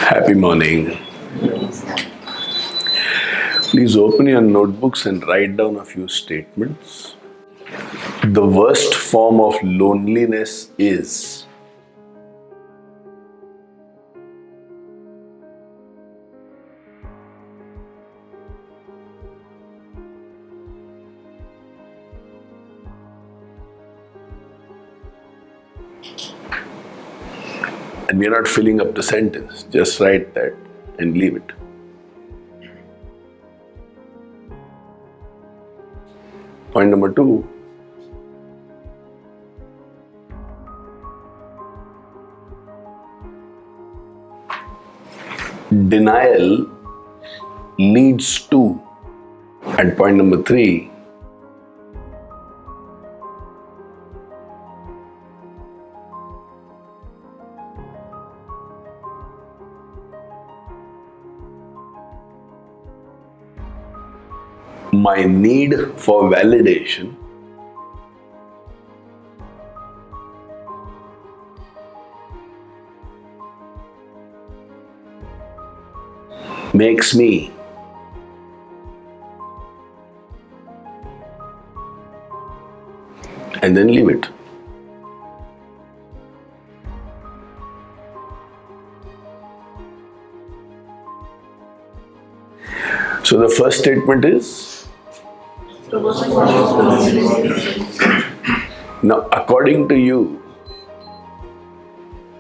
Happy morning. Please open your notebooks and write down a few statements. The worst form of loneliness is. And we are not filling up the sentence. Just write that and leave it. Point number 2. Denial leads to. And point number 3. My need for validation makes me and then leave it. So the first statement is, now according to you,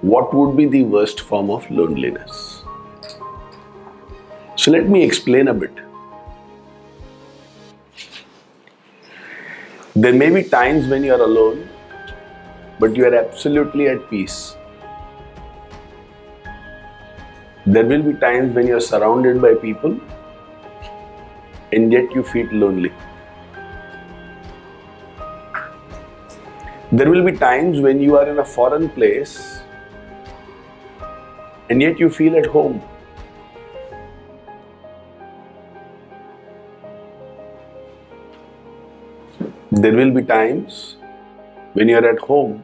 what would be the worst form of loneliness? So let me explain a bit. There may be times when you are alone, but you are absolutely at peace. There will be times when you are surrounded by people and yet you feel lonely. There will be times when you are in a foreign place and yet you feel at home. There will be times when you are at home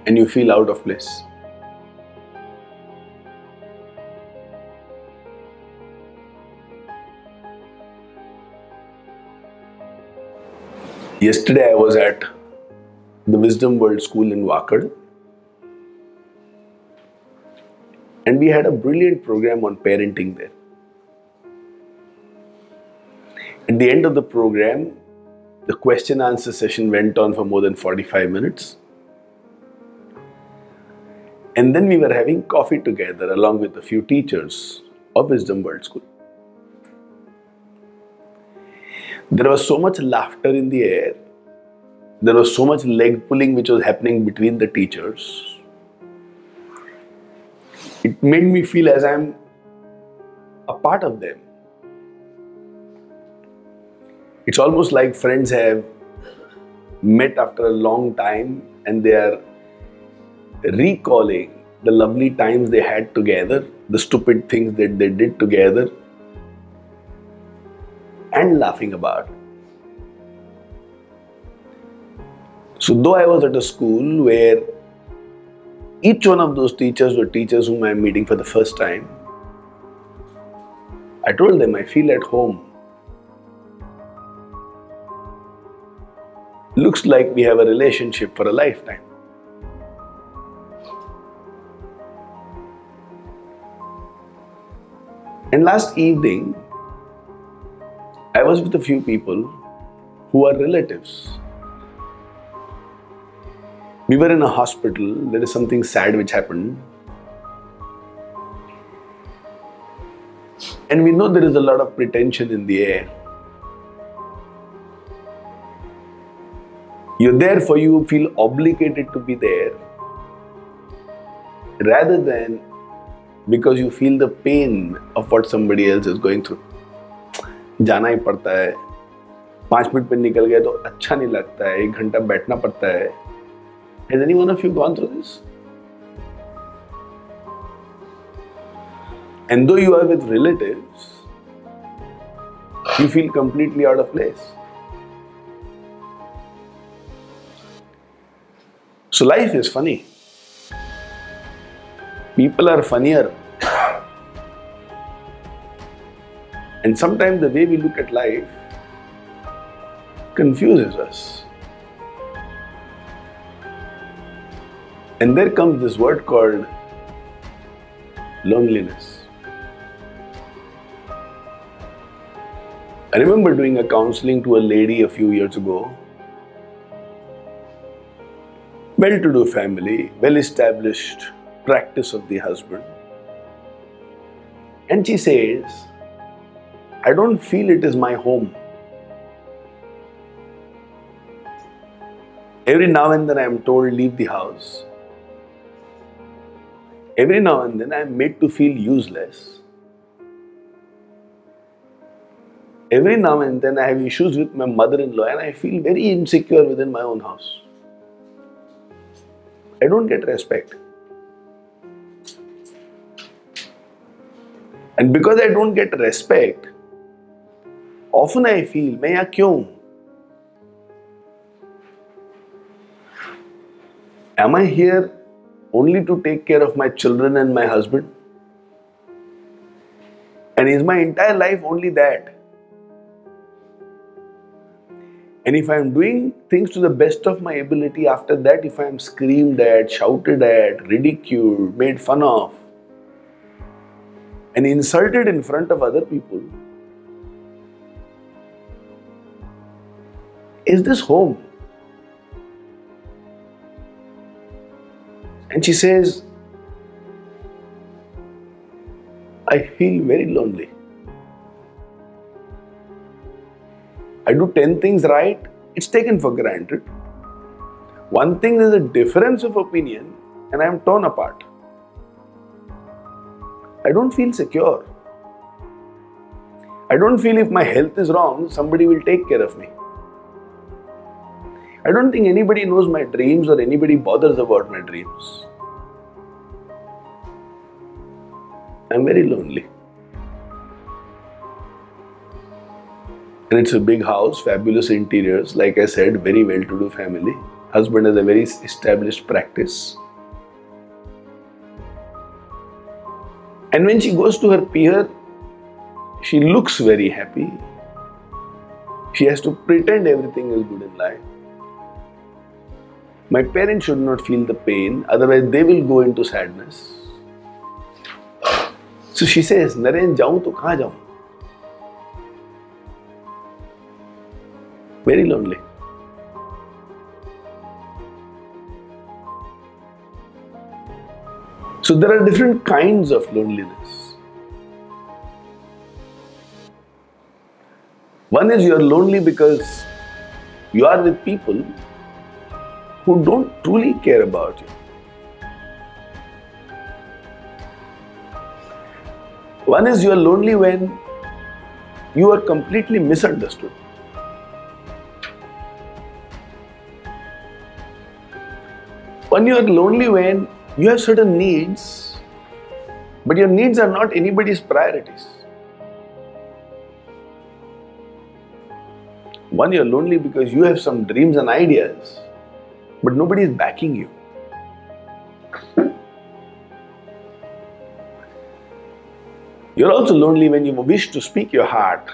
and you feel out of place. Yesterday I was at the Wisdom World School in Wakad, and we had a brilliant program on parenting there. At the end of the program, the question answer session went on for more than 45 minutes. And then we were having coffee together along with a few teachers of Wisdom World School. There was so much laughter in the air. There was so much leg pulling which was happening between the teachers. It made me feel as I'm a part of them. It's almost like friends have met after a long time and they are recalling the lovely times they had together, the stupid things that they did together, and laughing about. So though I was at a school where each one of those teachers were teachers whom I am meeting for the first time, I told them I feel at home. Looks like we have a relationship for a lifetime. And last evening, I was with a few people who are relatives. We were in a hospital. There is something sad which happened. And we know there is a lot of pretension in the air. You're there for you feel obligated to be there rather than because you feel the pain of what somebody else is going through. जाना ही पड़ता है, 5 minute पे निकल गया तो अच्छा नहीं लगता है, 1 घंटा बैठना पड़ता है. Has any one of you gone through this? And though you are with relatives, you feel completely out of place. So life is funny. People are funnier. And sometimes the way we look at life confuses us. And there comes this word called loneliness. I remember doing a counseling to a lady a few years ago. Well-to-do family, well-established practice of the husband. And she says, I don't feel it is my home. Every now and then I am told, leave the house. Every now and then I am made to feel useless. Every now and then I have issues with my mother-in-law and I feel very insecure within my own house. I don't get respect. And because I don't get respect, often I feel, मैं यहाँ क्यों हूँ? Am I here only to take care of my children and my husband? And is my entire life only that? And if I am doing things to the best of my ability, after that, if I am screamed at, shouted at, ridiculed, made fun of, and insulted in front of other people, is this home? And she says, I feel very lonely. I do 10 things right, it's taken for granted. One thing is a difference of opinion and I am torn apart. I don't feel secure. I don't feel if my health is wrong, somebody will take care of me. I don't think anybody knows my dreams or anybody bothers about my dreams. I'm very lonely. And it's a big house, fabulous interiors. Like I said, very well-to-do family. Husband has a very established practice. And when she goes to her peer, she looks very happy. She has to pretend everything is good in life. My parents should not feel the pain, otherwise they will go into sadness. So she says, Naren, jaun to kahan jaun? Very lonely. So there are different kinds of loneliness. One is you are lonely because you are with people who don't truly care about you. One is you are lonely when you are completely misunderstood. One, you are lonely when you have certain needs, but your needs are not anybody's priorities. One, you are lonely because you have some dreams and ideas, but nobody is backing you. You're also lonely when you wish to speak your heart,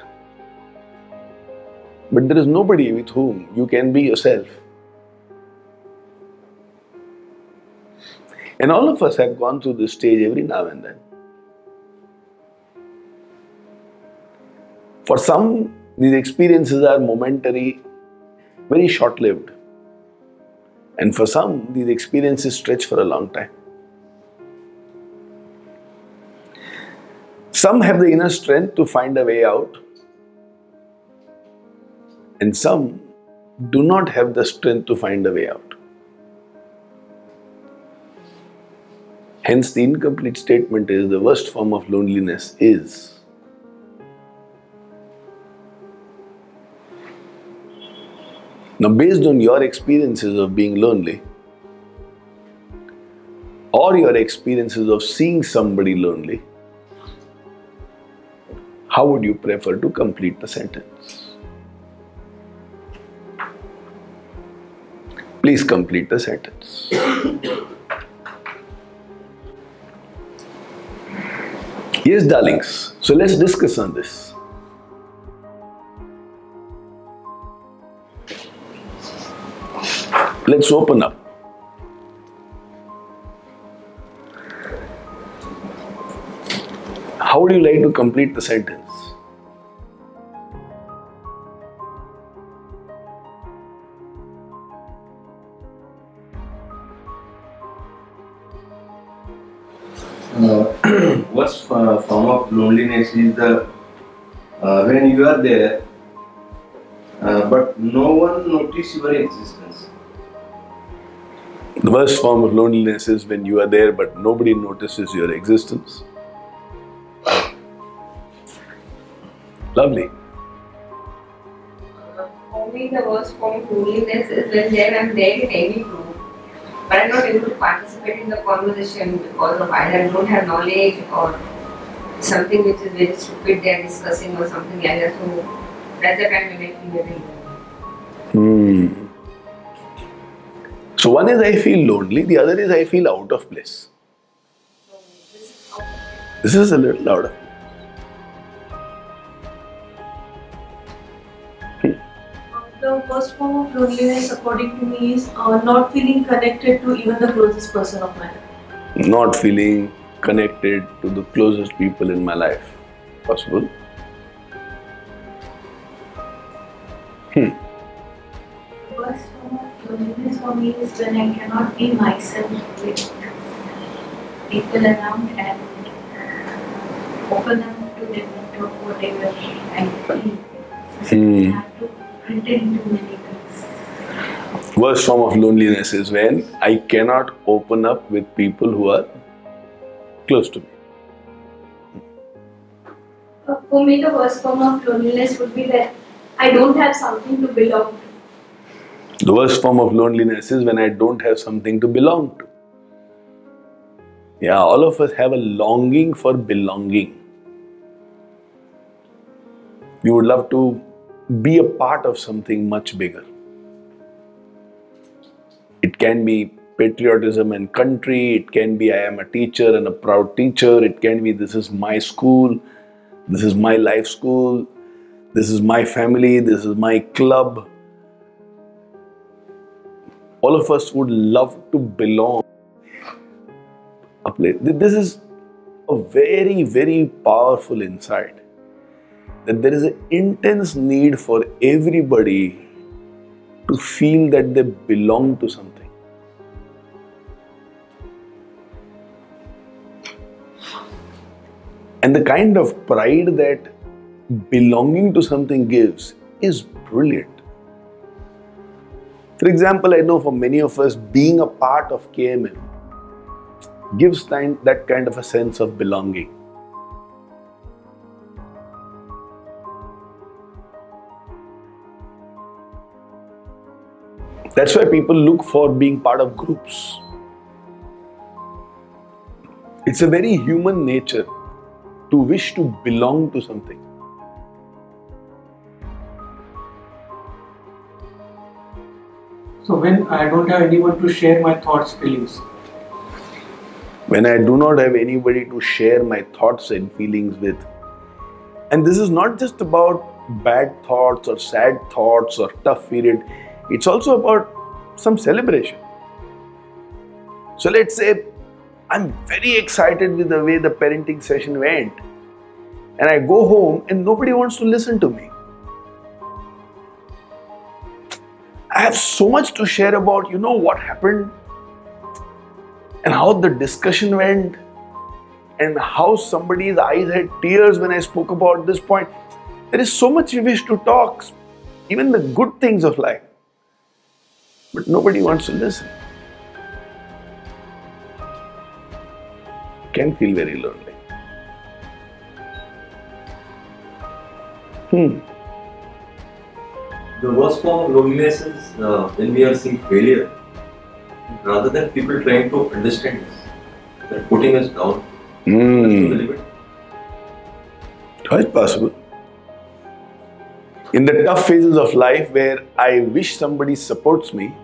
but there is nobody with whom you can be yourself. And all of us have gone through this stage every now and then. For some, these experiences are momentary, very short-lived. And for some, these experiences stretch for a long time. Some have the inner strength to find a way out, and some do not have the strength to find a way out. Hence, the incomplete statement is the worst form of loneliness is now, based on your experiences of being lonely or your experiences of seeing somebody lonely, how would you prefer to complete the sentence? Please complete the sentence. Yes, darlings. So let's discuss on this. Let's open up. How would you like to complete the sentence? Worst form of loneliness is the when you are there, but no one notices your existence. The worst form of loneliness is when you are there but nobody notices your existence. Lovely. For me, the worst form of loneliness is when I'm there in any group, but I'm not able to participate in the conversation because of either I don't have knowledge or something which is very stupid they are discussing or something like that. So that's the time when I feel very lonely. So one is I feel lonely, the other is I feel out of place. So this is how This is a little out of place. The worst form of loneliness, according to me, is not feeling connected to even the closest person of my life. Not feeling connected to the closest people in my life. Possible? The worst form of loneliness for me is when I cannot be myself with people around and open up to them and talk whatever I feel. I have to pretend too many things. Worst form of loneliness is when I cannot open up with people who are close to me. For me, the worst form of loneliness would be that I don't have something to belong to. The worst form of loneliness is when I don't have something to belong to. Yeah, all of us have a longing for belonging. We would love to be a part of something much bigger. It can be patriotism and country, it can be I am a teacher and a proud teacher, it can be this is my school, this is my life school, this is my family, this is my club. All of us would love to belong a place. This is a very, very powerful insight. That there is an intense need for everybody to feel that they belong to something. And the kind of pride that belonging to something gives is brilliant. For example, I know for many of us, being a part of KMM gives that kind of a sense of belonging. That's why people look for being part of groups. It's a very human nature to wish to belong to something. So when I don't have anyone to share my thoughts, feelings. When I do not have anybody to share my thoughts and feelings with. And this is not just about bad thoughts or sad thoughts or tough period. It's also about some celebration. So let's say I'm very excited with the way the parenting session went. And I go home and nobody wants to listen to me. I have so much to share about, what happened and how the discussion went and how somebody's eyes had tears when I spoke about this point. There is so much we wish to talk, even the good things of life. But nobody wants to listen. Can feel very lonely. The worst form of loneliness is when we are seeing failure. Rather than people trying to understand us, they're putting us down. Quite possible. In the tough phases of life where I wish somebody supports me,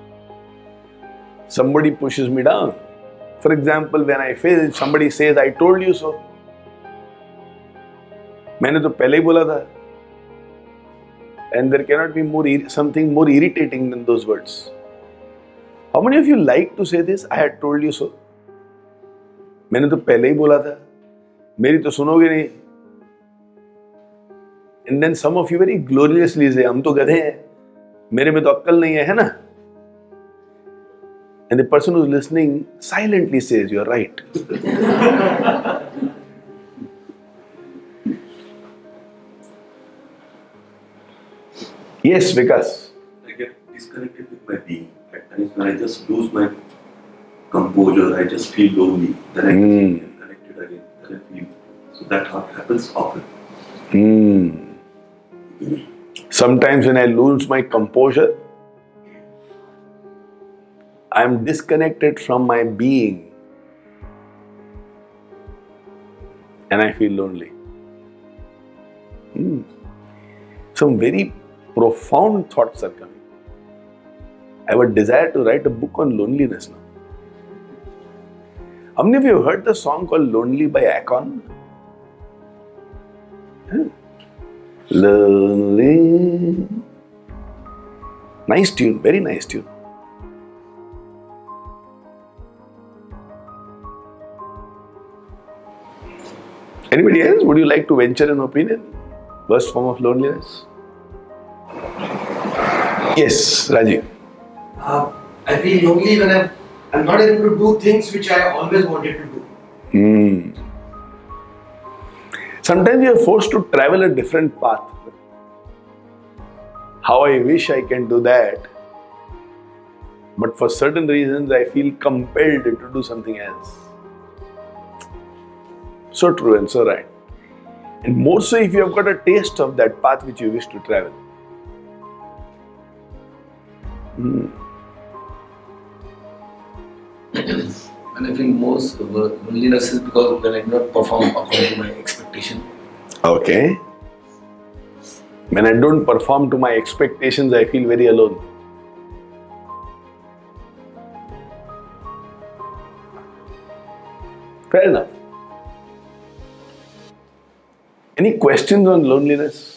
somebody pushes me down. For example, when I fail, somebody says, I told you so. मैंने तो पहले ही बोला था. And there cannot be something more irritating than those words. How many of you like to say this? I had told you so. मैंने तो पहले ही बोला था. मेरी तो सुनोगे नहीं. And then some of you very gloriously say, हम तो गधे हैं. मेरे में तो अक्कल नहीं है ना? And the person who's listening silently says, you're right. Yes, Vikas. I get disconnected with my being. At times when I just lose my composure, I just feel lonely. Then I just get connected again. Then I feel. So that happens often. Sometimes when I lose my composure, I am disconnected from my being and I feel lonely. Some very profound thoughts are coming. I have a desire to write a book on loneliness now. How many of you have heard the song called Lonely by Akon? Lonely. Nice tune, very nice tune. Anybody else? Would you like to venture an opinion? Worst form of loneliness? Yes, Rajiv. I feel lonely when I'm not able to do things which I always wanted to do. Sometimes you are forced to travel a different path. How I wish I can do that. But for certain reasons, I feel compelled to do something else. So true and so right. And more so if you have got a taste of that path which you wish to travel. And I feel most of the loneliness is because when I do not perform according to my expectation. Okay. When I don't perform to my expectations, I feel very alone. Fair enough. Any questions on loneliness?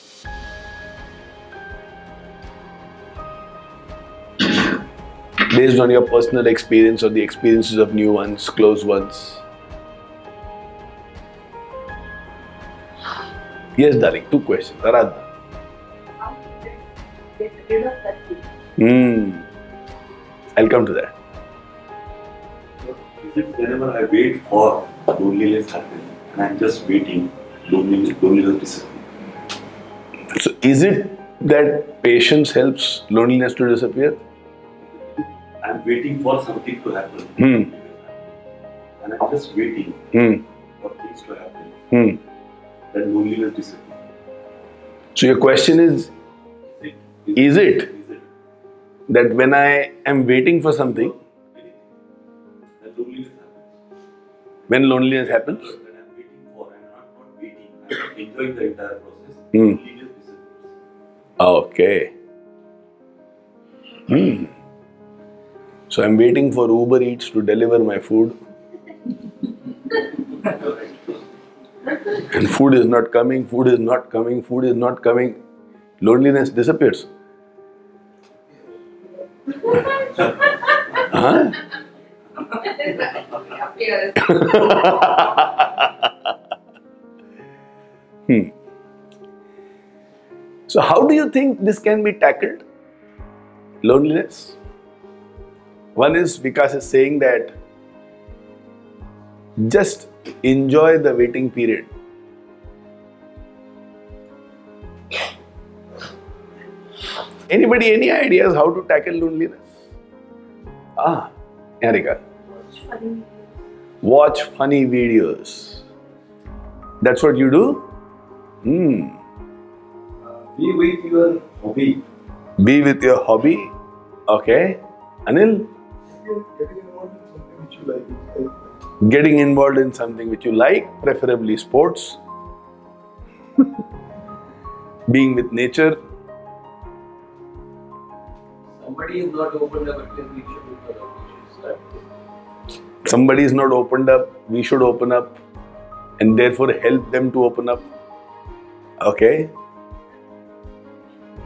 Based on your personal experience or the experiences of new ones, close ones? Yes, darling, 2 questions. Aradhana. How to get rid of that feeling? I'll come to that. Is it whenever I wait for loneliness happen and I'm just waiting, loneliness disappears? So, is it that patience helps loneliness to disappear? I'm waiting for something to happen. And I'm just waiting for things to happen. Then loneliness disappears. So, your question is it that when I am waiting for something, then loneliness happens. when loneliness happens? When I'm waiting for, I'm not waiting, I'm enjoying the entire process. Loneliness disappears. Okay. So I'm waiting for Uber Eats to deliver my food. And food is not coming, food is not coming, food is not coming. Loneliness disappears. Huh? So how do you think this can be tackled? Loneliness? One is Vikas is saying that just enjoy the waiting period. Anybody, any ideas how to tackle loneliness? Erika. Watch funny videos. That's what you do? Be with your hobby. Be with your hobby. Okay. Anil? Getting involved in something which you like, preferably sports. Being with nature. Somebody is not opened up, at least we should open up. Somebody is not opened up, we should open up and therefore help them to open up. Okay.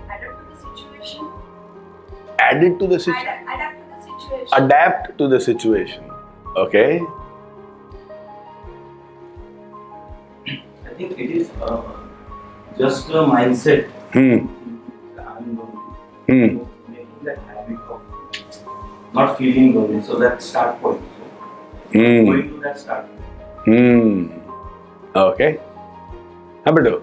Adapt to the situation. Added to the situation. Adapt to the situation. Adapt to the situation. Okay. I think it is just a mindset. I'm making that habit of not feeling lonely. So that start point. Going to that start point. Okay. How about you?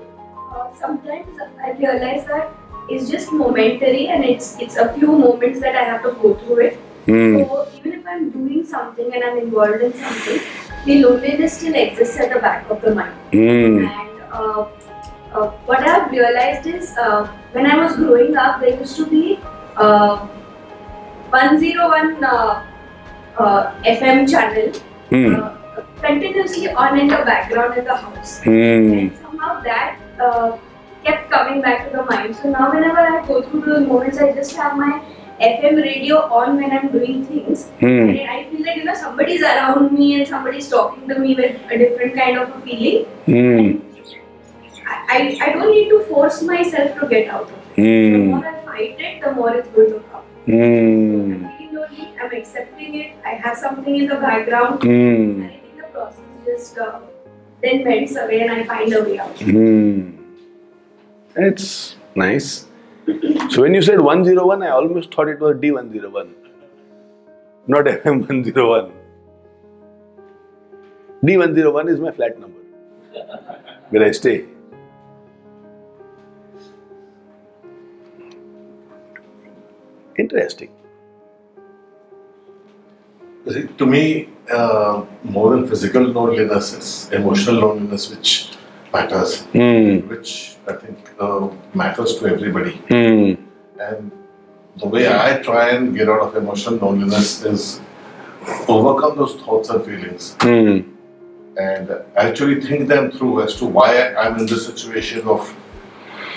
Sometimes I realize that it's just momentary and it's a few moments that I have to go through it. So even if I'm doing something and I'm involved in something, the loneliness still exists at the back of the mind. And what I've realized is when I was growing up, there used to be 101 FM channel continuously on in the background in the house. And somehow that kept coming back to the mind. So now whenever I go through those moments, I just have my FM radio on when I'm doing things. And I feel like, somebody's around me and somebody's talking to me with a different kind of a feeling. I don't need to force myself to get out of it. The more I fight it, the more it's going to come. I'm feeling lonely, I'm accepting it, I have something in the background. And I think the process just then melts away and I find a way out. It's nice. So when you said 101, I almost thought it was D101, not FM 101. D101 is my flat number where I stay. Interesting. See, to me, more than physical loneliness, it's emotional loneliness which matters, which I think matters to everybody. And the way I try and get out of emotional loneliness is overcome those thoughts and feelings and actually think them through as to why I'm in this situation of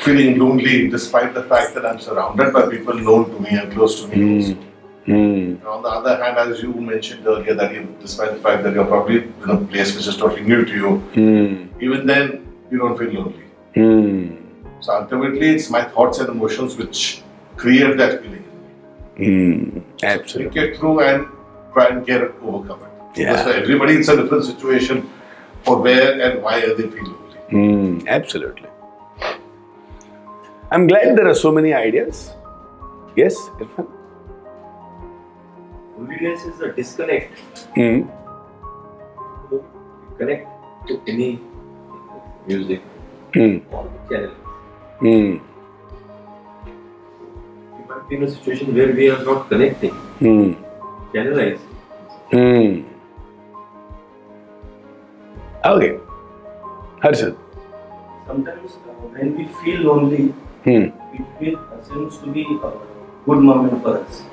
feeling lonely despite the fact that I'm surrounded by people known to me and close to me also. On the other hand, as you mentioned earlier, that despite the fact that you're probably in a place which is totally new to you, even then you don't feel lonely. So ultimately, it's my thoughts and emotions which create that feeling. Absolutely. Think it through and try and overcome it. Because for everybody, it's a different situation for where and why they feel lonely. Absolutely. I'm glad there are so many ideas. Yes, Irfan? Loneliness is a disconnect. You connect to any music or channel. We might be in a situation where we are not connecting, channelizing. Okay. Harshad. Sometimes when we feel lonely, it seems to be a good moment for us.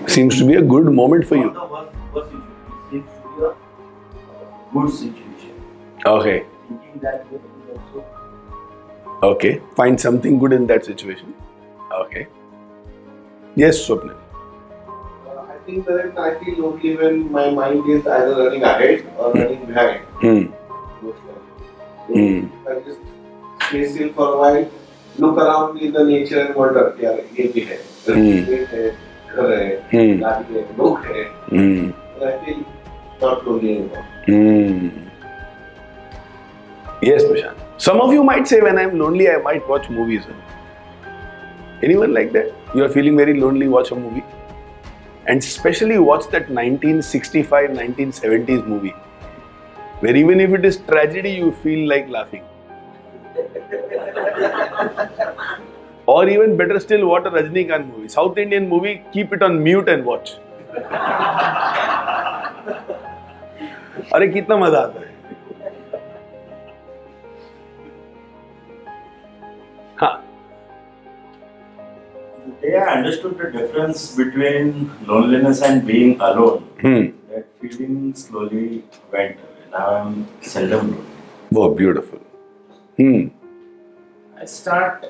Seems to be a good moment for you. Not the worst situation. It seems to be a good situation. Okay. Thinking that way is also. Okay. Find something good in that situation. Okay. Yes, Swapnil. I think that I feel lonely when my mind is either running ahead or running behind. So I just stay still for a while, look around in the nature and wonder, yeah, ये भी है, पेड़ है, घर है, गाड़ी है, लोग हैं. And I feel not lonely anymore. Yes, Prashant. Some of you might say when I'm lonely, I might watch movies. Anyone like that? You are feeling very lonely, watch a movie. And especially watch that 1965, 1970s movie. Where even if it is tragedy, you feel like laughing. Or even better still, watch a Rajnikant movie. South Indian movie, keep it on mute and watch. अरे कितना मजा आता है. हाँ. The day I understood the difference between loneliness and being alone, that feeling slowly went away. Now I'm seldom lonely. Oh, beautiful. I start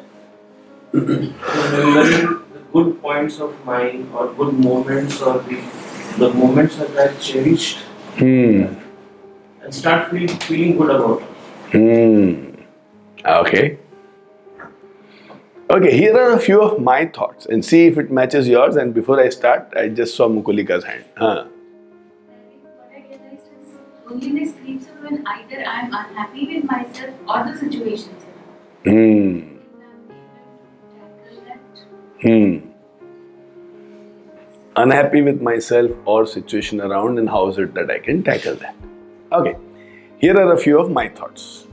remembering the good points of mine or good moments or the moments that I cherished and start feeling good about it. Okay. Okay, here are a few of my thoughts and see if it matches yours. And before I start, I just saw Mukulika's hand. What I realized is loneliness creeps up when either I am unhappy with myself or the situations. Unhappy with myself or situation around, and how is it that I can tackle that? Okay, here are a few of my thoughts.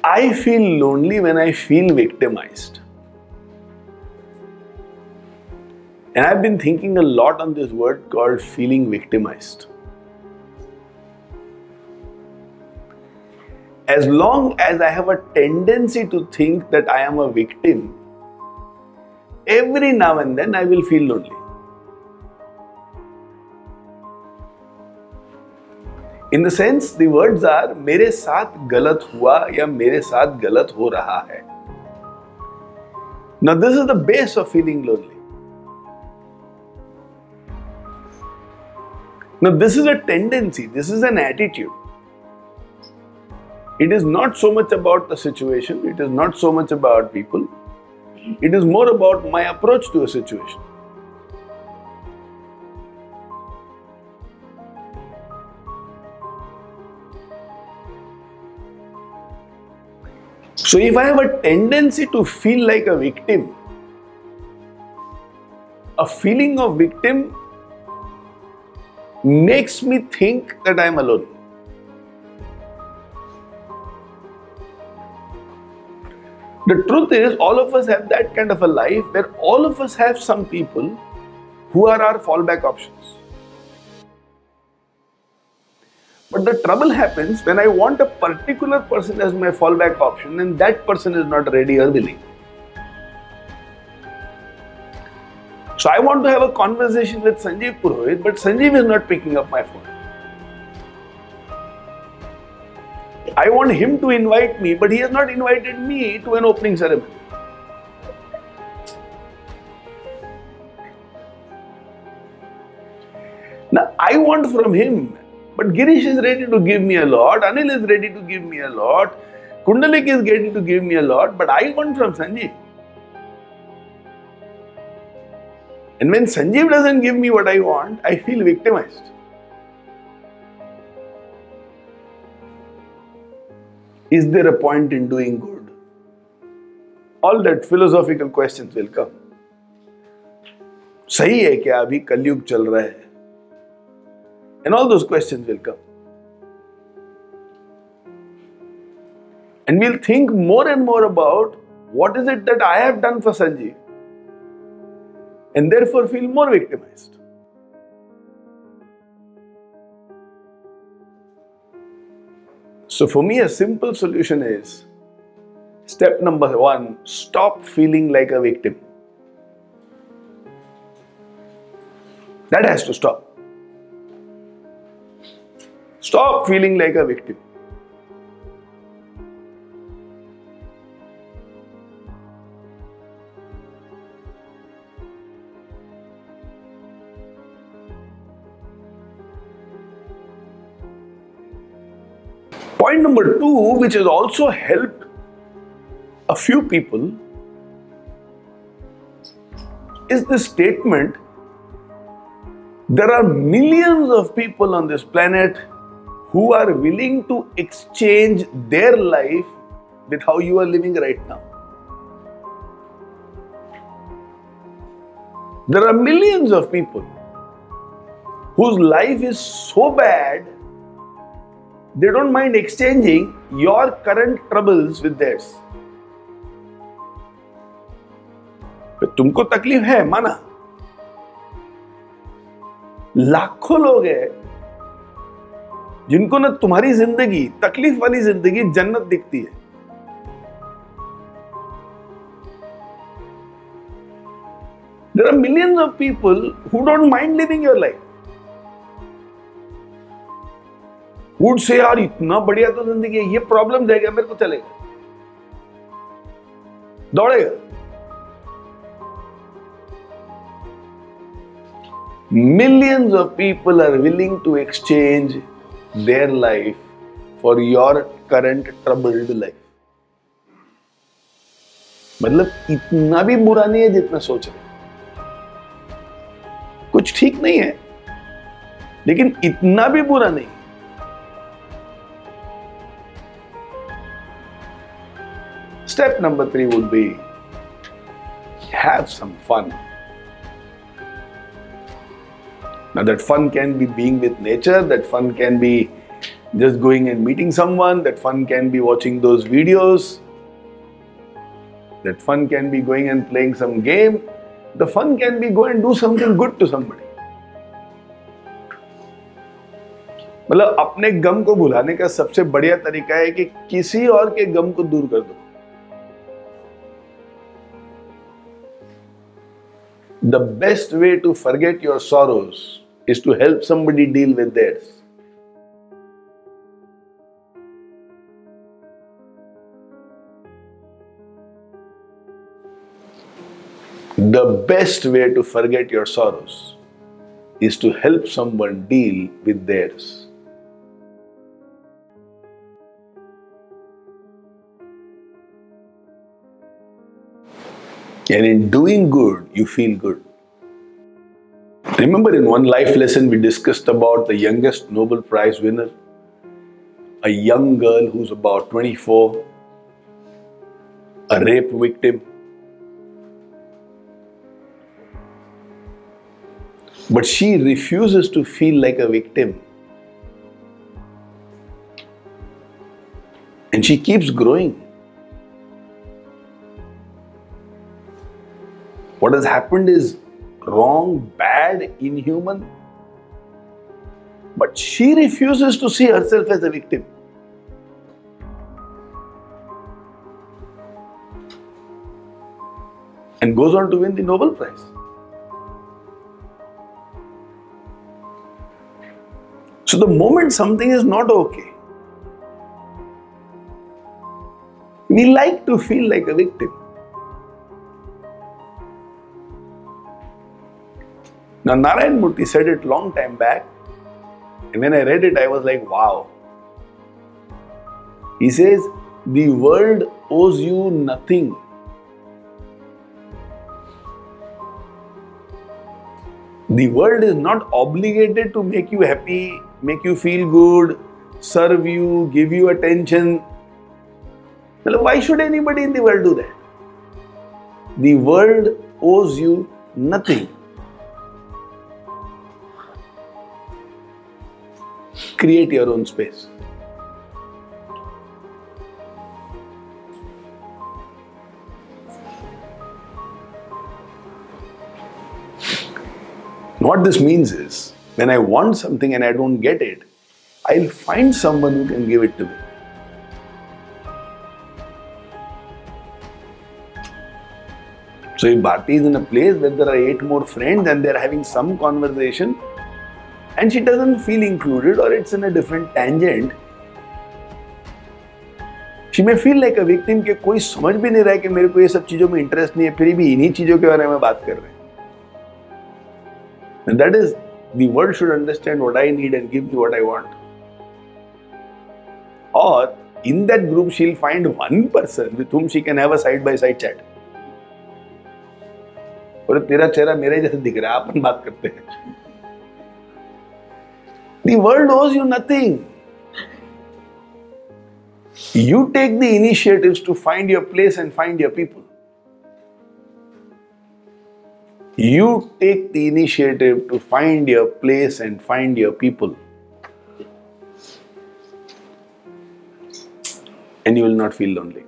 I feel lonely when I feel victimized. And I've been thinking a lot on this word called feeling victimized. As long as I have a tendency to think that I am a victim, every now and then I will feel lonely. In the sense, the words are मेरे साथ गलत हुआ या मेरे साथ गलत हो रहा है. Now this is the base of feeling lonely. Now this is a tendency, this is an attitude. It is not so much about the situation, it is not so much about people. It is more about my approach to a situation. So if I have a tendency to feel like a victim, a feeling of victim makes me think that I am alone. The truth is, all of us have that kind of a life where all of us have some people who are our fallback options. But the trouble happens when I want a particular person as my fallback option and that person is not ready or willing. So I want to have a conversation with Sanjeev Purohit, but Sanjeev is not picking up my phone. I want him to invite me, but he has not invited me to an opening ceremony. Now, I want from him, but Girish is ready to give me a lot, Anil is ready to give me a lot, Kundalik is ready to give me a lot, but I want from Sanjeev. And when Sanjeev doesn't give me what I want, I feel victimized. Is there a point in doing good? All that philosophical questions will come. सही है क्या अभी कलयुग चल रहा है? And all those questions will come. And we'll think more and more about what is it that I have done for Sanjeev, and therefore feel more victimized. So for me, a simple solution is, step number 1, stop feeling like a victim. That has to stop. Stop feeling like a victim. Point number 2, which has also helped a few people, is the statement: there are millions of people on this planet who are willing to exchange their life with how you are living right now. There are millions of people whose life is so bad, they don't mind exchanging your current troubles with theirs. तुमको तकलीफ है, माना. लाखों लोग हैं जिनको ना तुम्हारी जिंदगी, तकलीफ वाली जिंदगी जन्नत दिखती है. There are millions of people who don't mind living your life. Would say, यार इतना बढ़िया तो जिंदगी है, ये प्रॉब्लम जाएगा, मेरे को चलेगा, दौड़ेगा. Millions of people are willing to exchange their life for your current troubled life. मतलब इतना भी बुरा नहीं है जितना सोच रहे, कुछ ठीक नहीं है लेकिन इतना भी बुरा नहीं। Step number 3 would be have some fun. Now that fun can be being with nature, that fun can be just going and meeting someone, that fun can be watching those videos, that fun can be going and playing some game, the fun can be go and do something good to somebody. मतलब अपने गम को भुलाने का सबसे बढ़िया तरीका है कि किसी और के गम को दूर कर दो। The best way to forget your sorrows is to help somebody deal with theirs. The best way to forget your sorrows is to help someone deal with theirs. And in doing good, you feel good. Remember in one life lesson we discussed about the youngest Nobel Prize winner, a young girl who's about 24, a rape victim. But she refuses to feel like a victim. And she keeps growing. What has happened is wrong, bad, inhuman. But she refuses to see herself as a victim. And goes on to win the Nobel Prize. So the moment something is not okay, we like to feel like a victim. Now Naren Murthy said it long time back, and when I read it I was like, wow. He says, the world owes you nothing. The world is not obligated to make you happy, make you feel good, serve you, give you attention. Well, why should anybody in the world do that? The world owes you nothing. Create your own space. What this means is, when I want something and I don't get it, I'll find someone who can give it to me. So if Bharti is in a place where there are 8 more friends and they're having some conversation and she doesn't feel included or it's in a different tangent, she may feel like a victim कि कोई समझ भी नहीं रहा है कि मेरे को ये सब चीजों में इंटरेस्ट नहीं है, फिर भी इन्हीं चीजों के बारे में बात कर रहे हैं. And that is, the world should understand what I need and give me what I want. Or in that group she'll find one person with whom she can have a side-by-side chat. और तेरा चेहरा मेरे जैसे दिख रहा है, अपन बात करते हैं. The world owes you nothing. You take the initiatives to find your place and find your people. You take the initiative to find your place and find your people. And you will not feel lonely.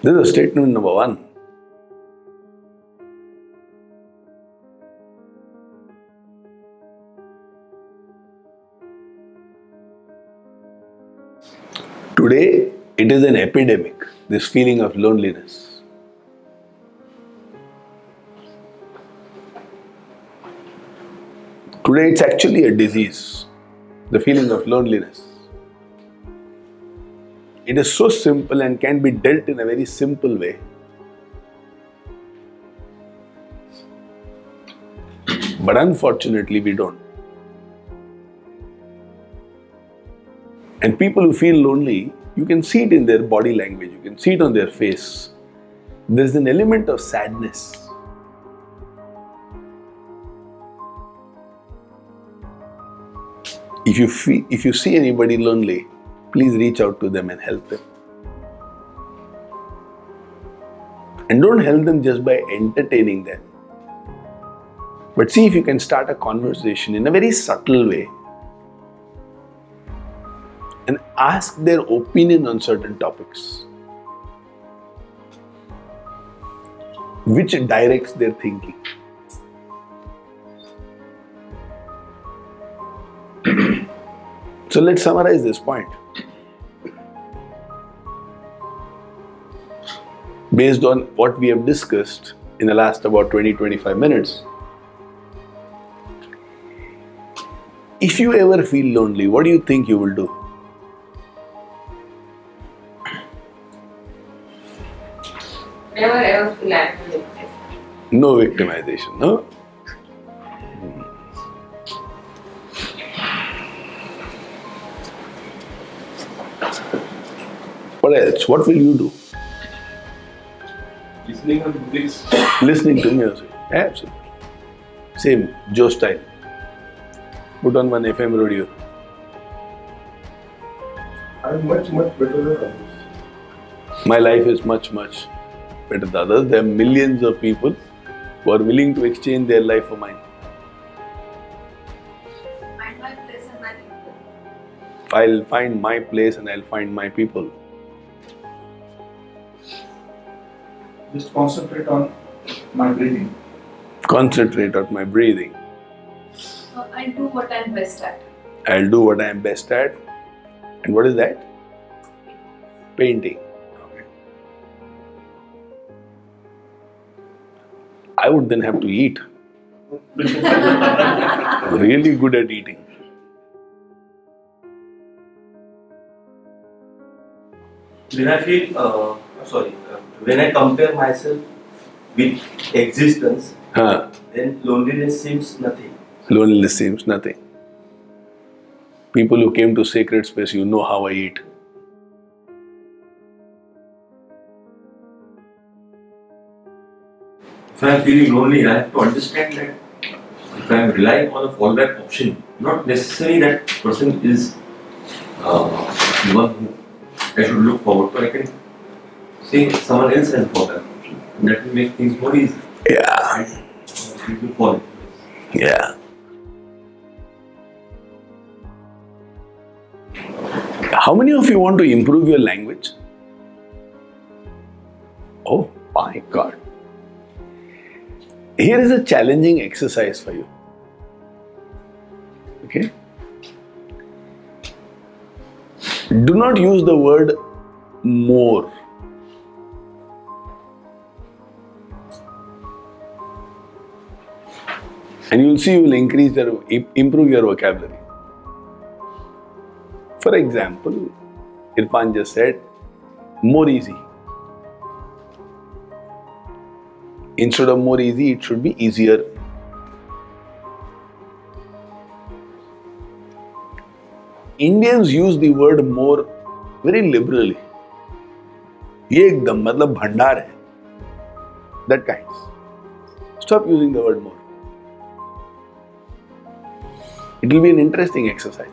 This is statement number 1. Today, it is an epidemic, this feeling of loneliness. Today, it's actually a disease, the feeling of loneliness. It is so simple and can be dealt in a very simple way. But unfortunately, we don't. And people who feel lonely, you can see it in their body language, you can see it on their face. There's an element of sadness. If you see anybody lonely, please reach out to them and help them. And don't help them just by entertaining them. But see if you can start a conversation in a very subtle way and ask their opinion on certain topics, which directs their thinking. So let's summarize this point. Based on what we have discussed in the last about 20-25 minutes, if you ever feel lonely, what do you think you will do? Never ever feel angry. No victimization, no? What else? What will you do? Listening to music. Listening to music. Absolutely. Same, Joe style. Put on one FM radio. I'm much better than others. My life is much better than others. There are millions of people who are willing to exchange their life for mine. Find my place and my people. I'll find my place and I'll find my people. Just concentrate on my breathing. Concentrate on my breathing. I'll do what I'm best at. I'll do what I am best at. And what is that? Painting. Okay. I would then have to eat. Really good at eating. When I feel, when I compare myself with existence, then loneliness seems nothing. Loneliness seems nothing. People who came to sacred space, you know how I eat. If I am feeling lonely, I have to understand that if I am relying on a fallback option, not necessarily that person is the one who I should look forward to. I can say someone else has a fallback option. And that will make things more easy. Yeah. People fall in place. Yeah. How many of you want to improve your language? Oh my God. Here is a challenging exercise for you. Okay? Do not use the word more. And you'll see you will improve your vocabulary. For example, Irfan just said, more easy. Instead of more easy, it should be easier. Indians use the word more very liberally. ये एकदम मतलब भंडार है. That kind. Stop using the word more. It will be an interesting exercise.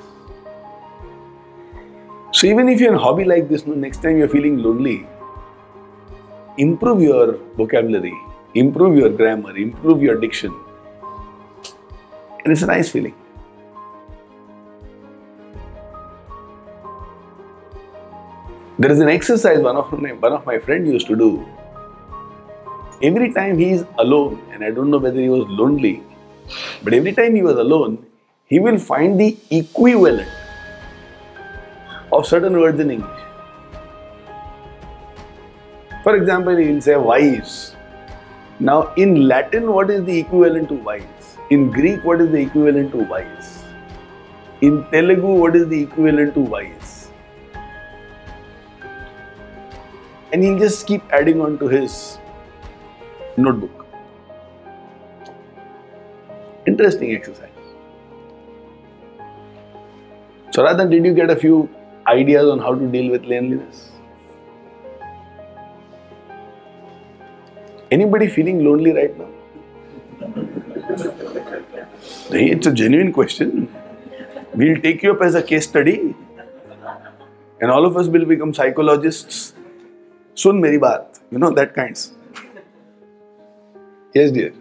So even if you're in a hobby like this, next time you're feeling lonely, improve your vocabulary, improve your grammar, improve your diction. And it's a nice feeling. There is an exercise one of my friends used to do. Every time he is alone, and I don't know whether he was lonely, but every time he was alone, he will find the equivalent of certain words in English. For example, he will say wise. Now, in Latin, what is the equivalent to wise? In Greek, what is the equivalent to wise? In Telugu, what is the equivalent to wise? And he'll just keep adding on to his notebook. Interesting exercise. So rather, did you get a few ideas on how to deal with loneliness? Anybody feeling lonely right now? It's a genuine question. We'll take you up as a case study. And all of us will become psychologists. Sun meri baat. You know, that kinds. Yes, dear.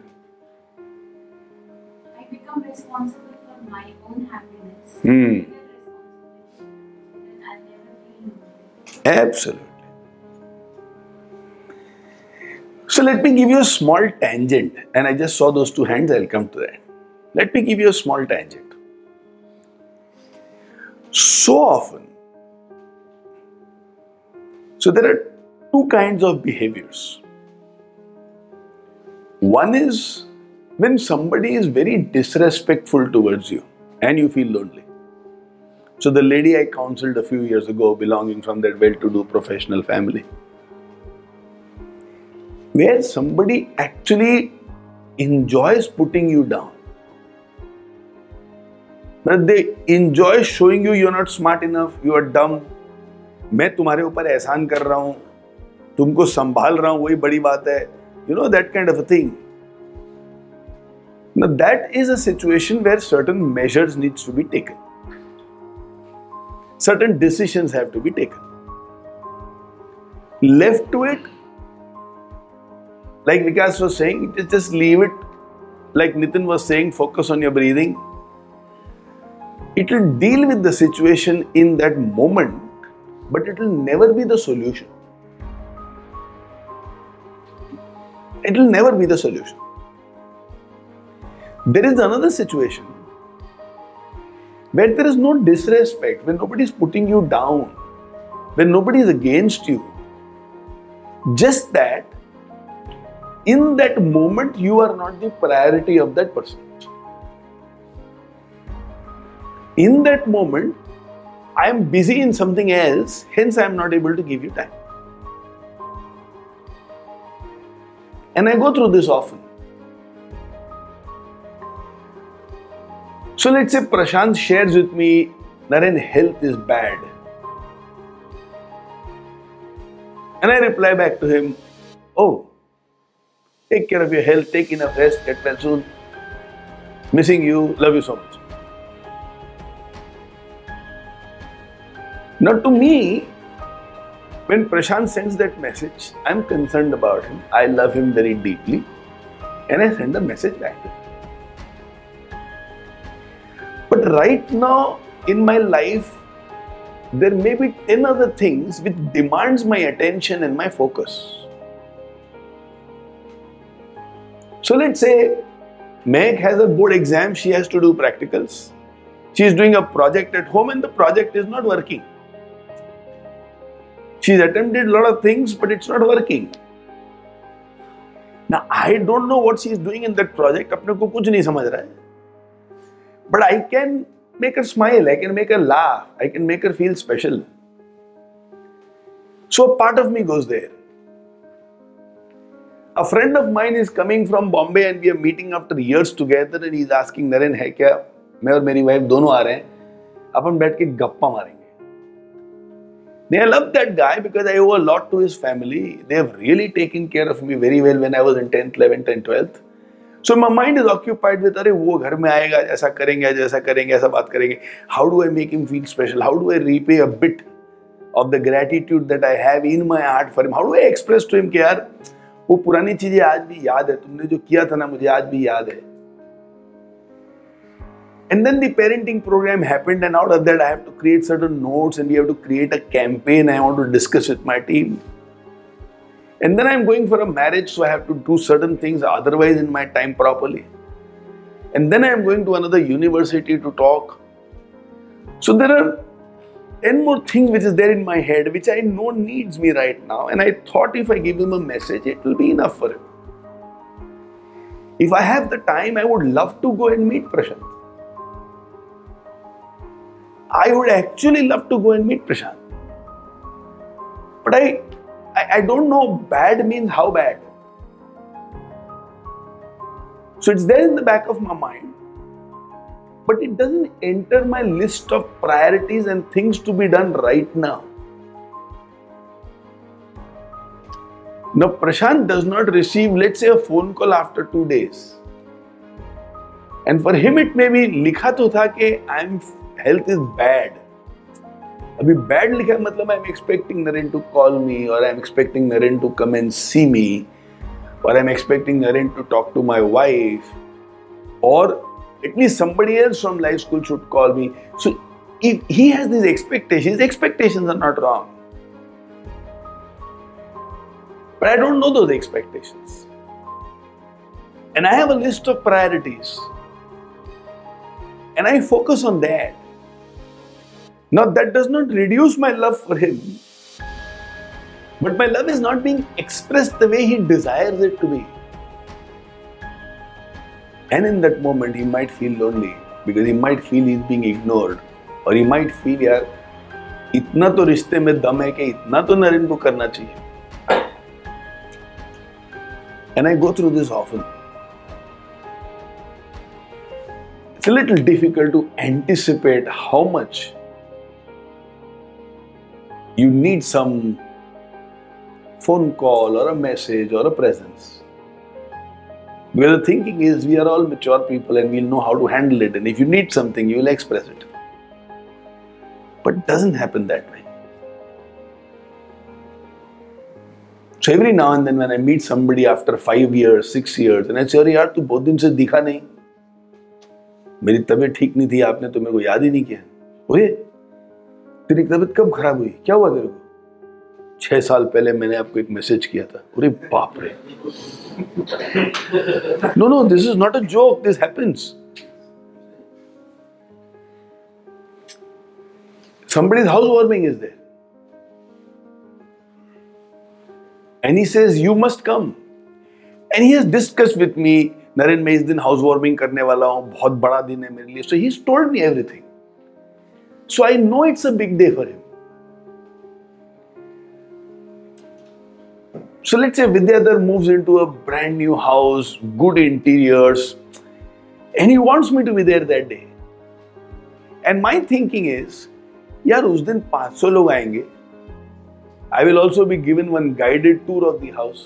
I become responsible for my own happiness. Hmm. Then I'll never feel Absolutely. So let me give you a small tangent. And I just saw those two hands, I'll come to that. Let me give you a small tangent. So often, so there are two kinds of behaviors. One is when somebody is very disrespectful towards you and you feel lonely. So the lady I counseled a few years ago, belonging from that well-to-do professional family, where somebody actually enjoys putting you down. But they enjoy showing you you're not smart enough, you are dumb. मैं तुम्हारे ऊपर एहसान कर रहा हूँ, तुमको संभाल रहा हूँ, वही बड़ी बात है. You know, that kind of a thing. Now that is a situation where certain measures needs to be taken. Certain decisions have to be taken. Left to it, like Vikas was saying, just leave it. Like Nitin was saying, focus on your breathing. It will deal with the situation in that moment, but it will never be the solution. It will never be the solution. There is another situation where there is no disrespect, when nobody is putting you down, when nobody is against you. Just that in that moment you are not the priority of that person. In that moment, I am busy in something else, hence I am not able to give you time. And I go through this often. So let's say Prashant shares with me, Naren, health is bad. And I reply back to him, oh, take care of your health, take enough rest, get well soon. Missing you, love you so much. Now to me, when Prashant sends that message, I'm concerned about him. I love him very deeply. And I send a message back to him. But right now in my life, there may be 10 other things which demands my attention and my focus. So let's say Meg has a board exam, she has to do practicals. She is doing a project at home and the project is not working. She's attempted a lot of things, but it's not working. Now, I don't know what she's doing in that project. अपने को कुछ नहीं समझ रहा है. But I can make her smile, I can make her laugh, I can make her feel special. So a part of me goes there. A friend of mine is coming from Bombay and we are meeting after years together and he's asking, Naren, है क्या? मैं और मेरी wife दोनों आ रहे हैं. अपन बैठ के गप्पा मारेंगे. I love that guy because I owe a lot to his family. They have really taken care of me very well when I was in 10th, 11th and 12th. So my mind is occupied with, अरे वो घर में आएगा, ऐसा करेंगे, ऐसा बात करेंगे. How do I make him feel special? How do I repay a bit of the gratitude that I have in my heart for him? How do I express to him कि यार वो पुरानी चीजें आज भी याद है, तुमने जो किया था ना मुझे आज भी याद है. And then the parenting program happened and out of that I have to create certain notes and we have to create a campaign I want to discuss with my team. And then I'm going for a marriage, so I have to do certain things otherwise in my time properly. And then I'm going to another university to talk. So there are 10 more things which is there in my head which I know needs me right now. And I thought if I give him a message, it will be enough for him. If I have the time, I would love to go and meet Prashant. I would actually love to go and meet Prashant. But I don't know bad means how bad. So it's there in the back of my mind. but it doesn't enter my list of priorities and things to be done right now. Now, Prashant does not receive, let's say, a phone call after 2 days. And for him, it may be, लिखा तो था कि health is bad. अभी bad लिखा है मतलब I'm expecting Naren to call me, or I'm expecting Naren to come and see me, or I'm expecting Naren to talk to my wife, or at least somebody else from life school should call me. So if he has these expectations, expectations are not wrong. But I don't know those expectations. And I have a list of priorities. And I focus on that. Now that does not reduce my love for him. But my love is not being expressed the way he desires it to be. And in that moment he might feel lonely because he might feel he's being ignored. Or he might feel, यार इतना तो रिश्ते में दम है कि इतना तो नरेन को करना चाहिए. And I go through this often. It's a little difficult to anticipate how much you need some phone call or a message or a presence. Because the thinking is we are all mature people and we'll know how to handle it, and if you need something, you will express it. But it doesn't happen that way. So every now and then when I meet somebody after 5 years, 6 years, and I say, अरे यार तू बहुत दिन से दिखा नहीं, मेरी तबीयत ठीक नहीं थी, आपने तो मेरे को याद ही नहीं किया. ओए, तेरी तबीयत कब खराब हुई? क्या हुआ तेरे को? 6 साल पहले मैंने आपको एक मैसेज किया था. अरे बाप रे. No, this is not a joke. This happens. Somebody's housewarming is there. And he says, you must come. And he has discussed with me, Naren, मैं इस दिन housewarming करने वाला हूँ, बहुत बड़ा दिन है मेरे लिए. So he's told me everything. So I know it's a big day for him. So let's say Vidyadhar moves into a brand new house, good interiors, and he wants me to be there that day. And my thinking is, यार उस दिन 500 लोग आएंगे. I will also be given one guided tour of the house.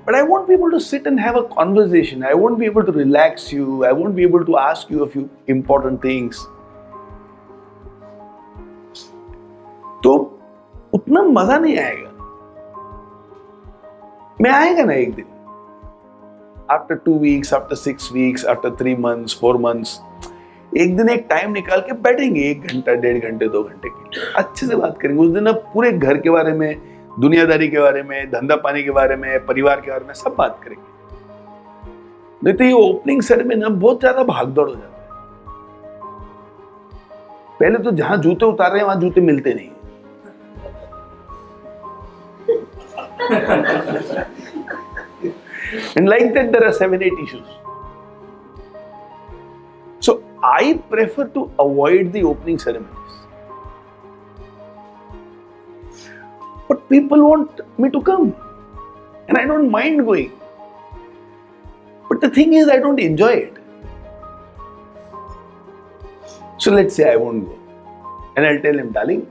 But I won't be able to sit and have a conversation. I won't be able to relax you. I won't be able to ask you a few important things. तो उतना मजा नहीं आएगा. मैं आएगा ना एक दिन. After 2 weeks, after 6 weeks, after 3 months, 4 months, एक दिन एक टाइम निकाल के बैठेंगे 1 घंटा, 1.5 घंटे, 2 घंटे के लिए. अच्छे से बात करेंगे. उस दिन अब पूरे घर के बारे में, दुनियादारी के बारे में, धंधा पानी के बारे में, परिवार के बारे में सब बात करेंगे. नहीं तो ये ओपनिंग सेरेमनी ना बहुत ज्यादा भागदौड़ हो जाता है. पहले तो जहां जूते उतार रहे हैं वहां जूते मिलते नहीं. And like that there are 7-8 issues. So I prefer to avoid the opening ceremonies. But people want me to come. And I don't mind going. But the thing is, I don't enjoy it. So let's say I won't go. And I'll tell him, darling,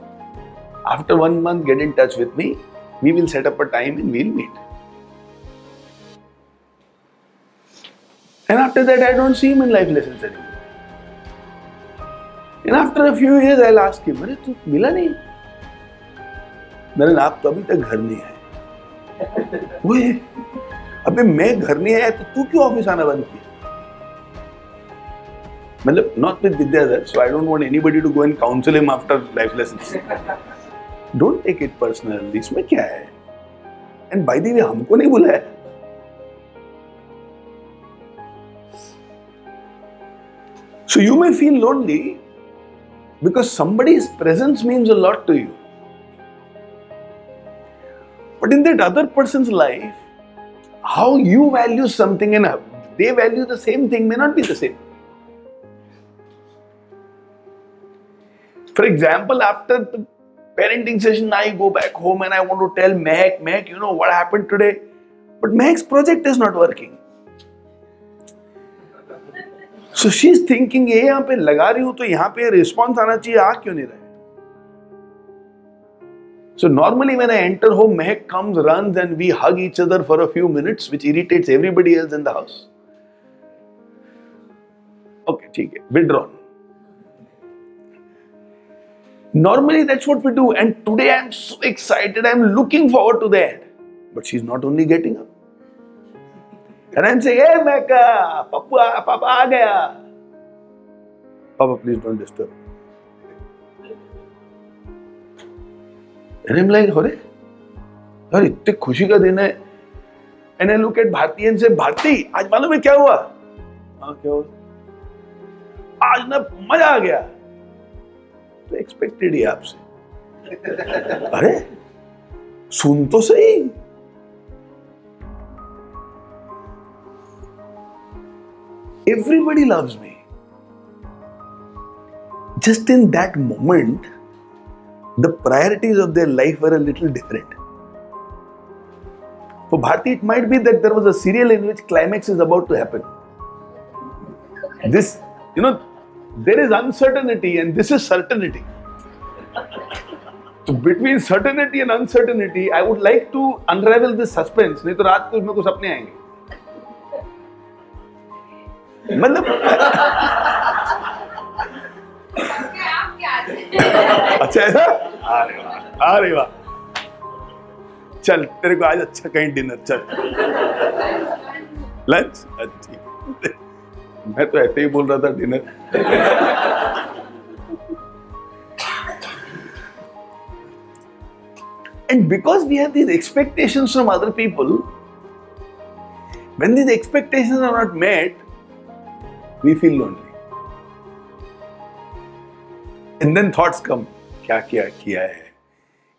after 1 month, get in touch with me. We will set up a time and we'll meet. And after that, I don't see him in life lessons anymore. And after a few years, I'll ask him, अरे तू मिला नहीं? नरेन, आप तो अभी तक घर नहीं आए. वो अबे मैं घर नहीं आया तो तू क्यों ऑफिस आना बंद किया? मतलब not with Vidyadhar, so I don't want anybody to go and counsel him after life lessons. Don't take it personal. इसमें क्या है? And by the way, हमको नहीं बुलाया. So you may feel lonely because somebody's presence means a lot to you. But in that other person's life, how you value something and they value the same thing may not be the same. For example, after the parenting session, I go back home and I want to tell Mehak, you know what happened today? But Mehak's project is not working. So she's thinking ये यहाँ पे लगा रही हूँ तो यहाँ पे response आना चाहिए, आ क्यों नहीं रहा है? So normally when I enter home, Mehak comes, runs and we hug each other for a few minutes, which irritates everybody else in the house. Okay, ठीक है, withdrawn. Normally that's what we do, and today I'm so excited, I'm looking forward to that. But she's not only getting up. And I'm saying, hey Mecca, Papa aa gaya. Papa, please don't disturb. And I'm like, अरे इतनी खुशी का दिन है. And I look at Bharti and say, Bharti, आज मालूम है क्या हुआ? हाँ क्या हुआ? आज ना मजा आ गया. तो एक्सपेक्टेड ही आपसे. अरे सुन तो सही. Everybody loves me. Just in that moment, the priorities of their life were a little different. For Bharti, it might be that there was a serial in which climax is about to happen. This, there is uncertainty and this is certainty. So between certainty and uncertainty, I would like to unravel this suspense. नहीं तो रात को इसमें कुछ सपने आएंगे. मतलब अच्छा ऐसा? अरे वाह. चल तेरे को आज अच्छा कहीं डिनर चल. लंच अच्छी. मैं तो ऐसे ही बोल रहा था dinner. And because we have these expectations from other people, when these expectations are not met, we feel lonely. And then thoughts come, क्या किया है?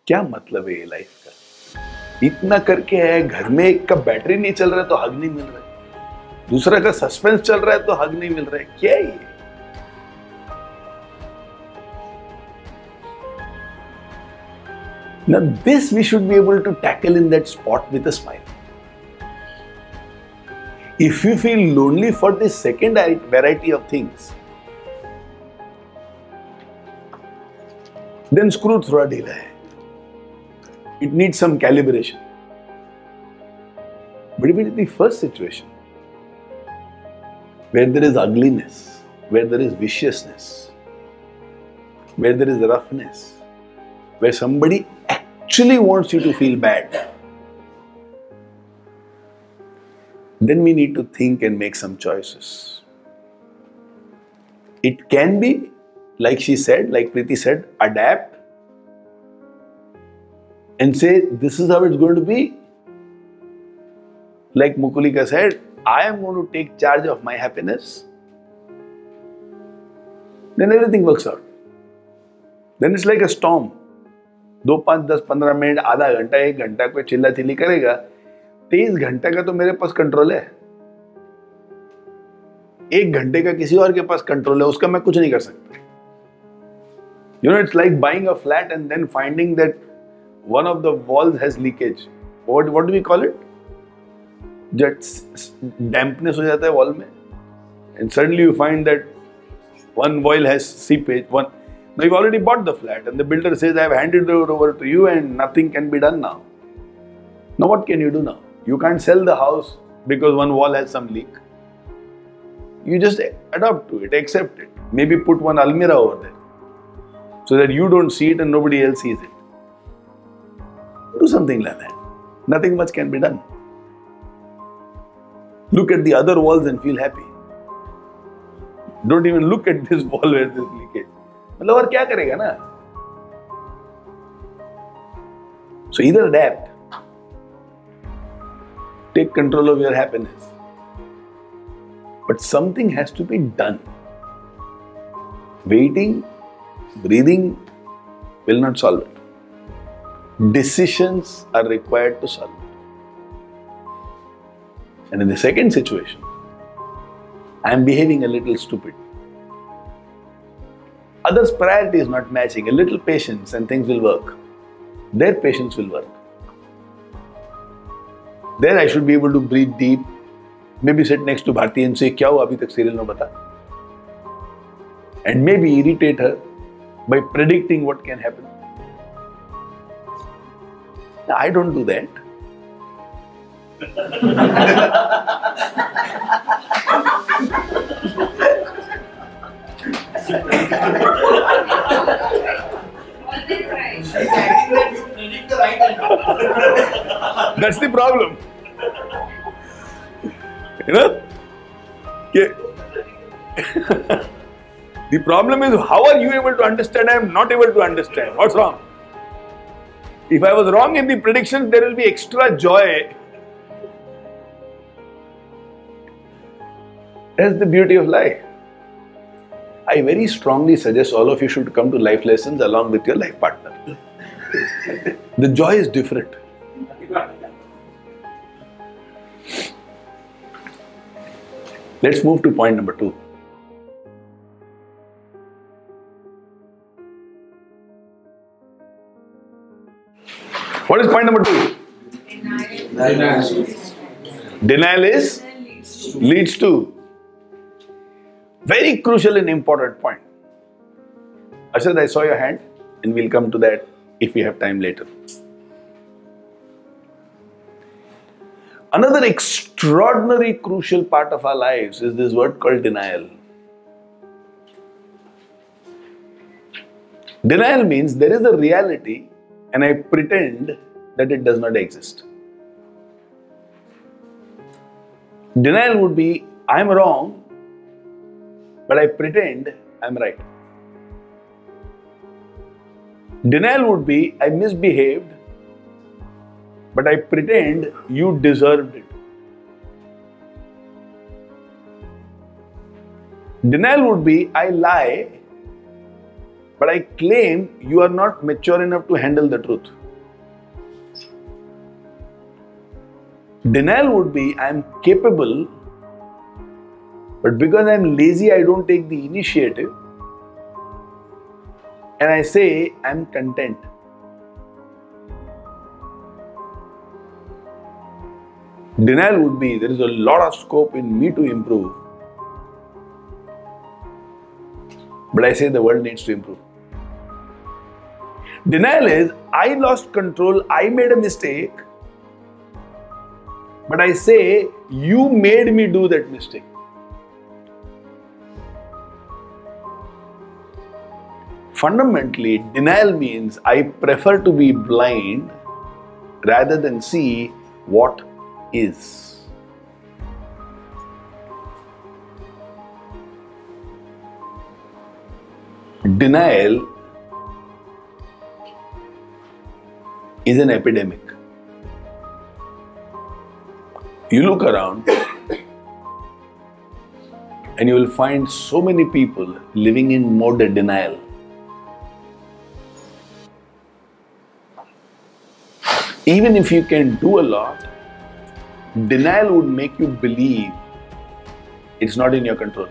क्या मतलब है ये लाइफ का? इतना करके है, घर में एक का बैटरी नहीं चल रहा है तो हग नहीं मिल रहा है. दूसरा का सस्पेंस चल रहा है तो हग नहीं मिल रहा है. क्या है ये? Now this we should be able to tackle in that spot with a smile. If you feel lonely for this second variety of things, then screw थोड़ा ढीला है. It needs some calibration. But if it is the first situation, where there is ugliness, where there is viciousness, where there is roughness, where somebody actually wants you to feel bad, then we need to think and make some choices. It can be, like she said, like Preeti said, adapt and say, this is how it's going to be. Like Mukulika said, I am going to take charge of my happiness. Then everything works out. Then it's like a storm. 2, 5, 10, 15 minute, आधा घंटा, 1 घंटा कोई चिल्ला chilli करेगा. 23 घंटे का तो मेरे पास कंट्रोल है. 1 घंटे का किसी और के पास कंट्रोल है, उसका मैं कुछ नहीं कर सकता. It's like buying a flat and then finding that one of the walls has leakage. What do we call it? Just dampness हो जाता है wall में. And suddenly you find that one wall has seepage. Now you've already bought the flat and the builder says, I have handed it over to you and nothing can be done now. Now what can you do now? You can't sell the house because one wall has some leak. You just adapt to it, accept it. Maybe put one almirah over there so that you don't see it and nobody else sees it. Do something like that. Nothing much can be done. Look at the other walls and feel happy. Don't even look at this wall where there's leakage. मतलब और क्या करेगा ना? So either adapt, take control of your happiness, but something has to be done. Waiting, breathing will not solve it. Decisions are required to solve it. And in the second situation, I am behaving a little stupid. Others' priority is not matching. A little patience and things will work. Their patience will work. There I should be able to breathe deep. Maybe sit next to Bharti and say, क्या हुआ अभी तक serial में बता? and maybe irritate her by predicting what can happen. Now, I don't do that. That's the problem. You know? The problem is, how are you able to understand? I am not able to understand. What's wrong? If I was wrong in the predictions, there will be extra joy. That's the beauty of life. I very strongly suggest all of you should come to life lessons along with your life partner. The joy is different. Let's move to point number 2. What is point number 2? Denial leads to. Very crucial and important point. Ashad, I saw your hand and we'll come to that if we have time later. Another extraordinary crucial part of our lives is this word called denial. Denial means there is a reality and I pretend that it does not exist. Denial would be, I am wrong, but I pretend I am right. Denial would be, I misbehaved, but I pretend you deserved it. Denial would be, I lie, but I claim you are not mature enough to handle the truth. Denial would be, I am capable, but because I am lazy, I don't take the initiative, and I say I am content. Denial would be, there is a lot of scope in me to improve, but I say the world needs to improve. Denial is, I lost control, I made a mistake, but I say you made me do that mistake. Fundamentally, denial means I prefer to be blind rather than see what is. Denial is an epidemic. You look around and you will find so many people living in mode denial. Even if you can do a lot, denial would make you believe it's not in your control.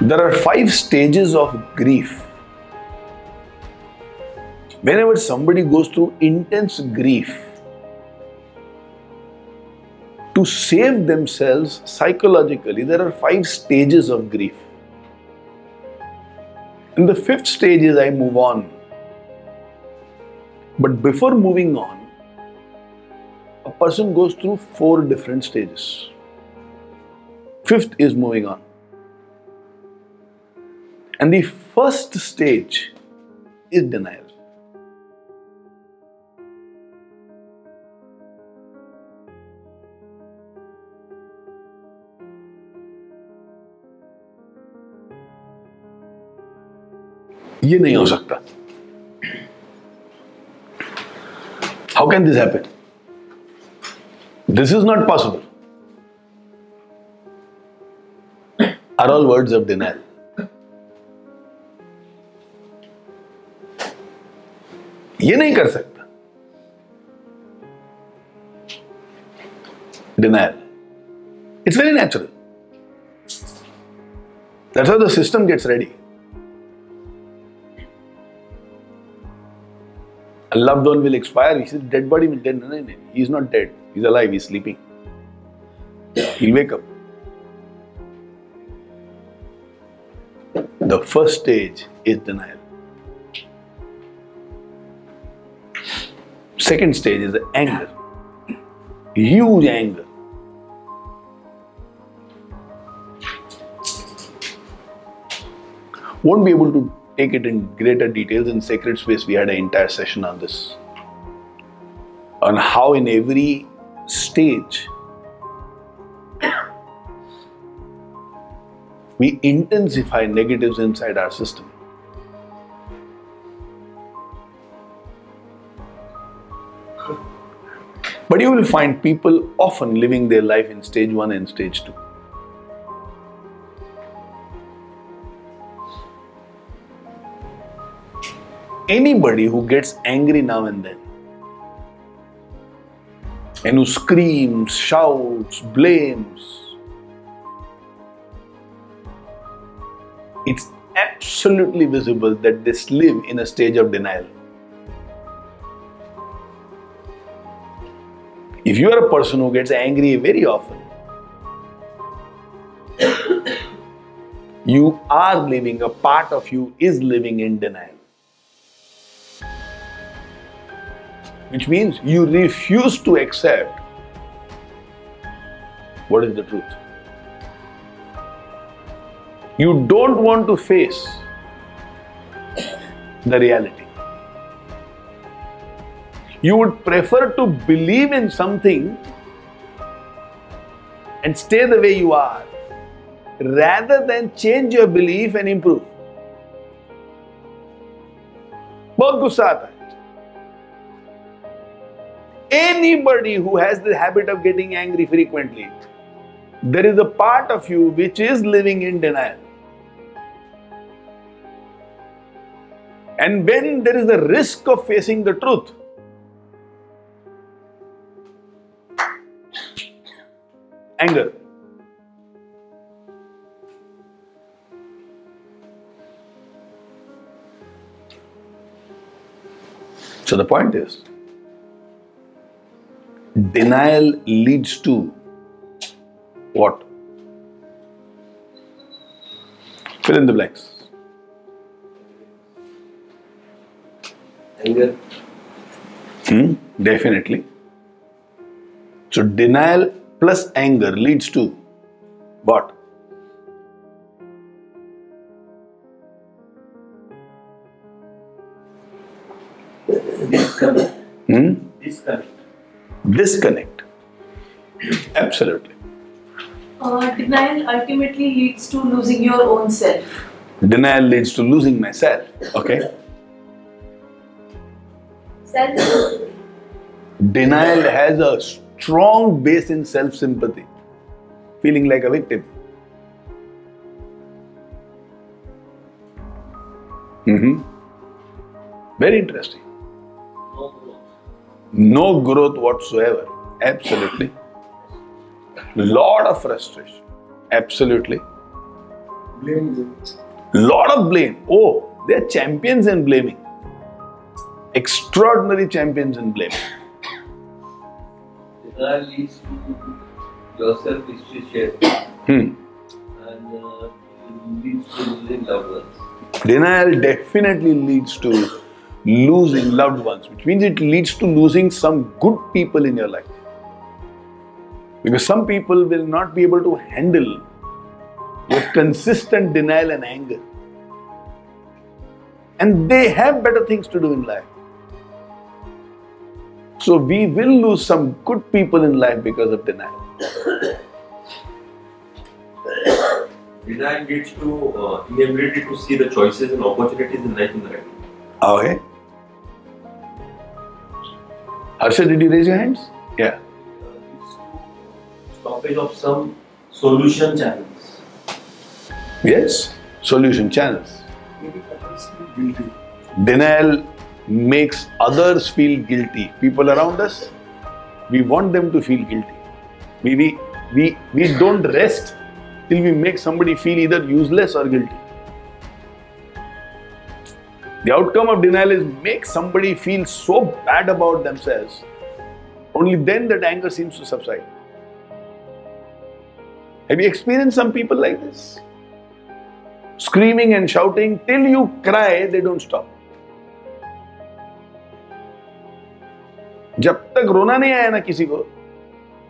There are 5 stages of grief. Whenever somebody goes through intense grief, to save themselves psychologically, there are 5 stages of grief. And the 5th stage is I move on. But before moving on, a person goes through 4 different stages. 5th is moving on. And the first stage is denial. ये नहीं हो सकता. How can this happen? This is not possible. Are all words of denial. ये नहीं कर सकता. Denial. It's very natural. That's how the system gets ready. A loved one will expire. He says, dead body will dead. No. He's not dead. He's alive. He's sleeping. He'll wake up. The first stage is denial. Second stage is anger. Huge anger. Won't be able to take it in greater details. In Sacred Space, we had an entire session on this. On how in every stage we intensify negatives inside our system. But you will find people often living their life in stage 1 and stage 2. Anybody who gets angry now and then, and who screams, shouts, blames, it's absolutely visible that they live in a stage of denial. If you are a person who gets angry very often, you are living, a part of you is living in denial. Which means you refuse to accept what is the truth. You don't want to face the reality. You would prefer to believe in something and stay the way you are, rather than change your belief and improve. बहुत गुस्सा आता है. Anybody who has the habit of getting angry frequently, there is a part of you which is living in denial. And when there is the risk of facing the truth, anger. So the point is, denial leads to what? Fill in the blanks. Anger. Definitely. So denial plus anger leads to what? Disconnect. Disconnect. Absolutely. Denial ultimately leads to losing your own self. Denial leads to losing myself. Okay. Self. Denial has a strong base in self-sympathy, feeling like a victim. Very interesting. No growth whatsoever. Absolutely. Lot of frustration. Absolutely. Blame. Lot of blame. Oh, they are champions in blaming. Extraordinary champions in blaming. Denial leads to yourself appreciation Hmm. and it leads to losing loved ones. Denial definitely leads to losing loved ones, which means it leads to losing some good people in your life. Because some people will not be able to handle with consistent denial and anger. And they have better things to do in life. So we will lose some good people in life because of denial. Denial leads to inability to see the choices and opportunities in life in the right way. Okay. Harsha, did you raise your hands? Yeah. Stoppage of some solution channels. Yes. Solution channels. Maybe others feel guilty. Denial makes others feel guilty. People around us, we want them to feel guilty. We don't rest till we make somebody feel either useless or guilty. The outcome of denial is make somebody feel so bad about themselves. Only then that anger seems to subside. Have you experienced some people like this? Screaming and shouting till you cry, they don't stop. जब तक रोना नहीं आया ना किसी को,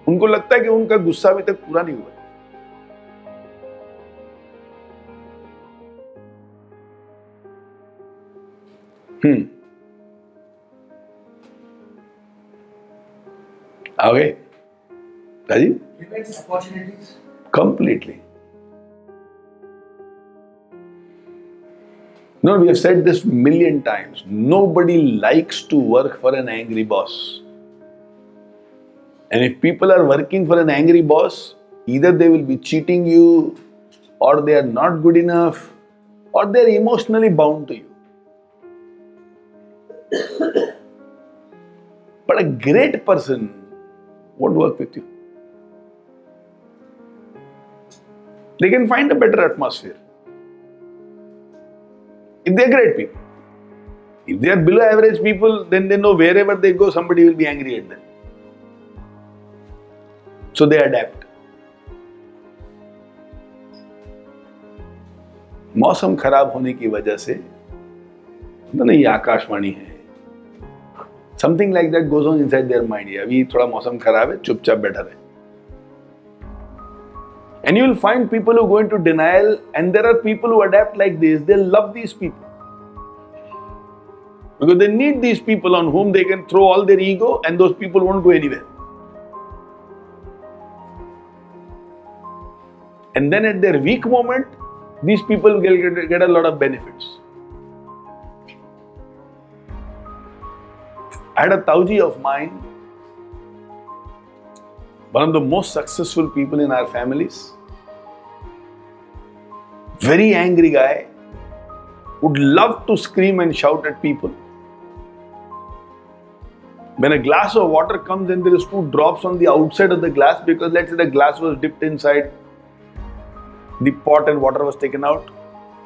उनको लगता है कि उनका गुस्सा अभी तक पूरा नहीं हुआ। Okay, Rajiv? Limits opportunities. Completely. No, we have said this million times. Nobody likes to work for an angry boss. And if people are working for an angry boss, either they will be cheating you, or they are not good enough, or they are emotionally bound to you. But a great person won't work with you. They can find a better atmosphere. If they are great people. If they are below average people, then they know wherever they go, somebody will be angry at them. So they adapt. मौसम खराब होने की वजह से ना ये आकाशवाणी है. Something like that goes on inside their mind. अभी थोड़ा मौसम खराब है, चुपचाप बैठा रहे. And you will find people who go into denial, and there are people who adapt like this. They love these people. Because they need these people on whom they can throw all their ego, and those people won't go anywhere. And then at their weak moment, these people get a lot of benefits. I had a Tauji of mine, one of the most successful people in our families, very angry guy, would love to scream and shout at people. When a glass of water comes and there is 2 drops on the outside of the glass, because let's say the glass was dipped inside the pot and water was taken out,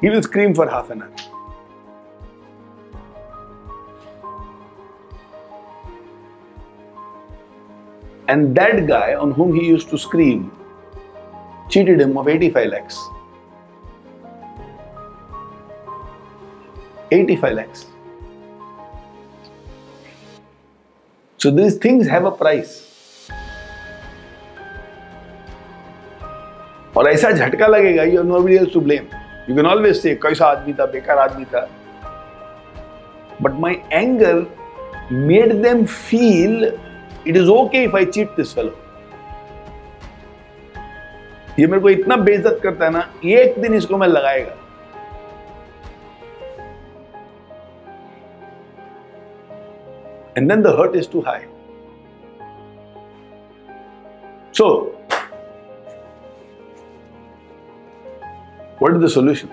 he will scream for half an hour. And that guy on whom he used to scream cheated him of 85 lakhs. 85 lakhs. So these things have a price. और ऐसा झटका लगेगा, you have nobody else to blame. You can always say, कैसा आदमी था, बेकार आदमी था. But my anger made them feel it is okay if I cheat this fellow. ये मेरे को इतना बेइज्जत करता है ना, एक दिन इसको मैं लगाएगा. And then the hurt is too high. So, what is the solution?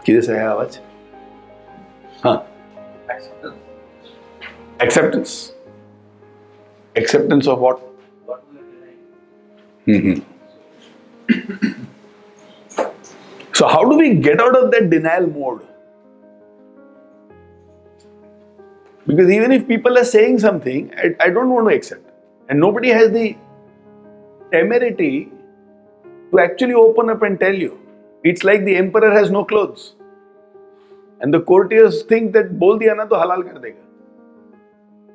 किधर से है आवाज? हाँ. Acceptance. Acceptance of what? So how do we get out of that denial mode? Because even if people are saying something, I don't want to accept. And nobody has the temerity to actually open up and tell you. It's like the emperor has no clothes. And the courtiers think that बोल दिया ना तो हलाल कर देगा.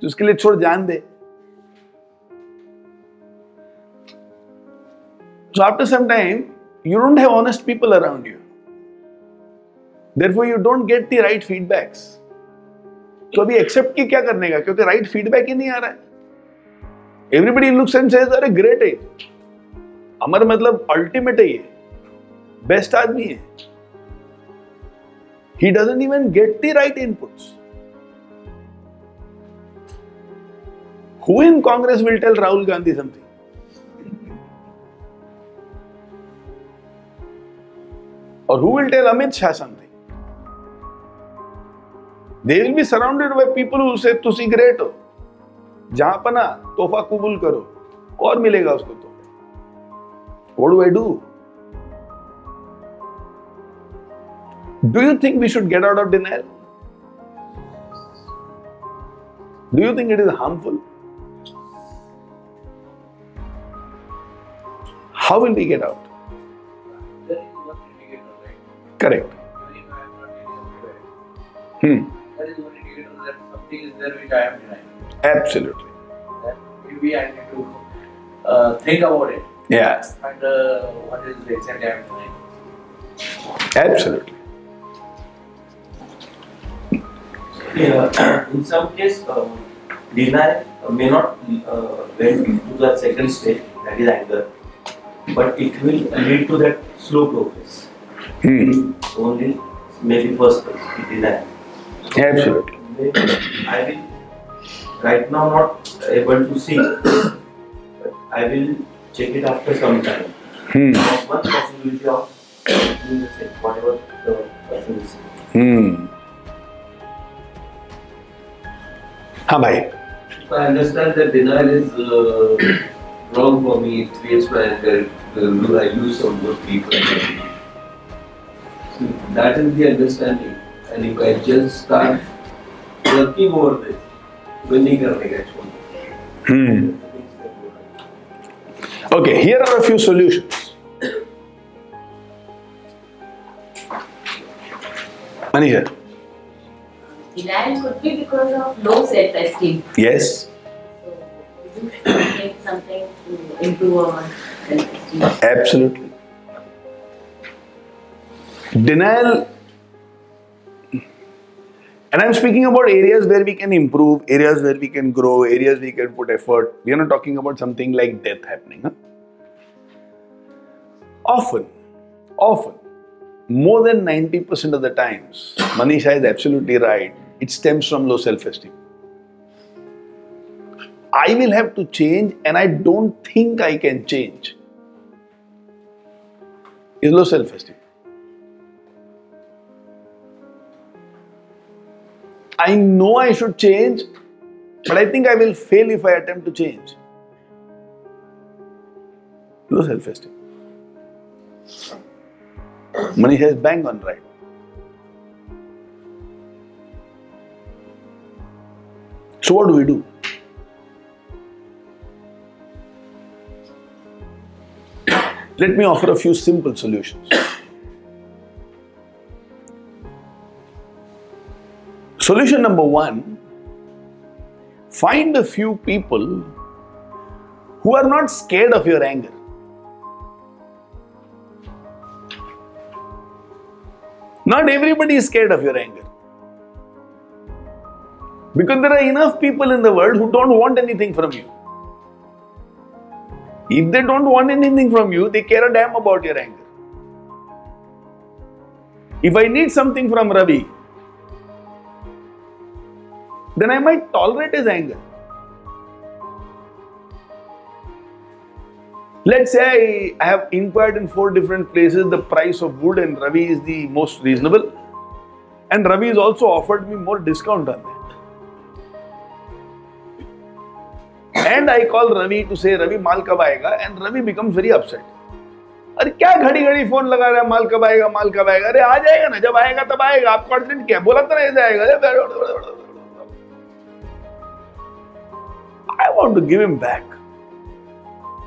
तो उसके लिए छोड़ जान दे. So after some time, you don't have honest people around you. Therefore, you don't get the right feedbacks. तो अभी एक्सेप्ट की क्या करने का, क्योंकि राइट फीडबैक ही नहीं आ रहा है. एवरीबडी लुक्स एंड सेज अरे ग्रेट है, अमर मतलब अल्टीमेट है, ये बेस्ट आदमी है. He doesn't even get the right inputs. Who in Congress will tell Rahul Gandhi something? Or who will tell Amit Shah something? They will be surrounded by people who say, तुसी great हो, जहां पना तोहफा कबूल करो, और मिलेगा उसको तो. What do I do? Do you think we should get out of denial? Do you think it is harmful? How will we get out? There is one indicator, right? Correct. Even if I am not getting aware, Hmm. there is one indicator that something is there which I am denying. Absolutely. That maybe I need to think about it. Yeah. And what is the exact I am denying? Absolutely. Yeah, in some case, denial may not went to the second stage, that is anger, but it will lead to that slow progress. Only maybe first stage, denial. Absolutely. Maybe I will right now not able to see, but I will check it after some time. One possibility of doing the same, whatever the person is saying. हाँ भाई. If I understand that denial is wrong for me, it creates my anger, I lose some good people. So that is the understanding. And if I just start working over this, then नहीं करने का छोड़. Okay, here are a few solutions. Manisha. Denial could be because of low self-esteem. Yes. So, we should make something to improve our self-esteem. Absolutely. Denial, and I'm speaking about areas where we can improve, areas where we can grow, areas we can put effort. We are not talking about something like death happening. Huh? Often, more than 90% of the times, Manisha is absolutely right, it stems from low self-esteem. I will have to change and I don't think I can change. Is low self-esteem. I know I should change, but I think I will fail if I attempt to change. Low self-esteem. Manisha is bang on right. So what do we do? Let me offer a few simple solutions. Solution number one, find a few people who are not scared of your anger. Not everybody is scared of your anger. Because there are enough people in the world who don't want anything from you. If they don't want anything from you, they care a damn about your anger. If I need something from Ravi, then I might tolerate his anger. Let's say I have inquired in 4 different places the price of wood and Ravi is the most reasonable. And Ravi has also offered me more discount on that. And I call Ravi to say, Ravi, maal kab aayega? And Ravi becomes very upset. अरे क्या घड़ी-घड़ी phone लगा रहा है, माल कब आएगा, माल कब आएगा? अरे आ जाएगा ना, जब आएगा तब आएगा, आपको अर्जेंट क्या? बोला तो नहीं जाएगा. I want to give him back.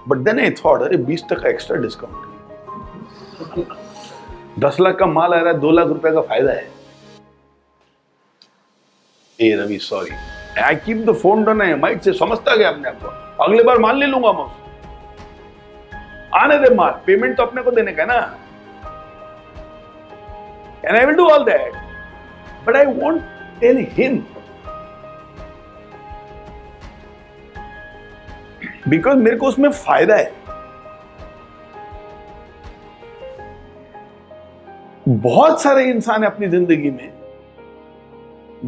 But then I thought, अरे 20% एक्स्ट्रा डिस्काउंट. 10 लाख का माल आ रहा है, 2 लाख रुपए का फायदा है. ए Ravi, sorry. I keep the phone down. I might say, समझता गया अपने आपको. अगले बार माल ले लूंगा मैं. आने दे माल. पेमेंट तो अपने को देने का है ना. And I will do all that. But I won't tell him. Because मेरे को उसमें फायदा है. बहुत सारे इंसान है अपनी जिंदगी में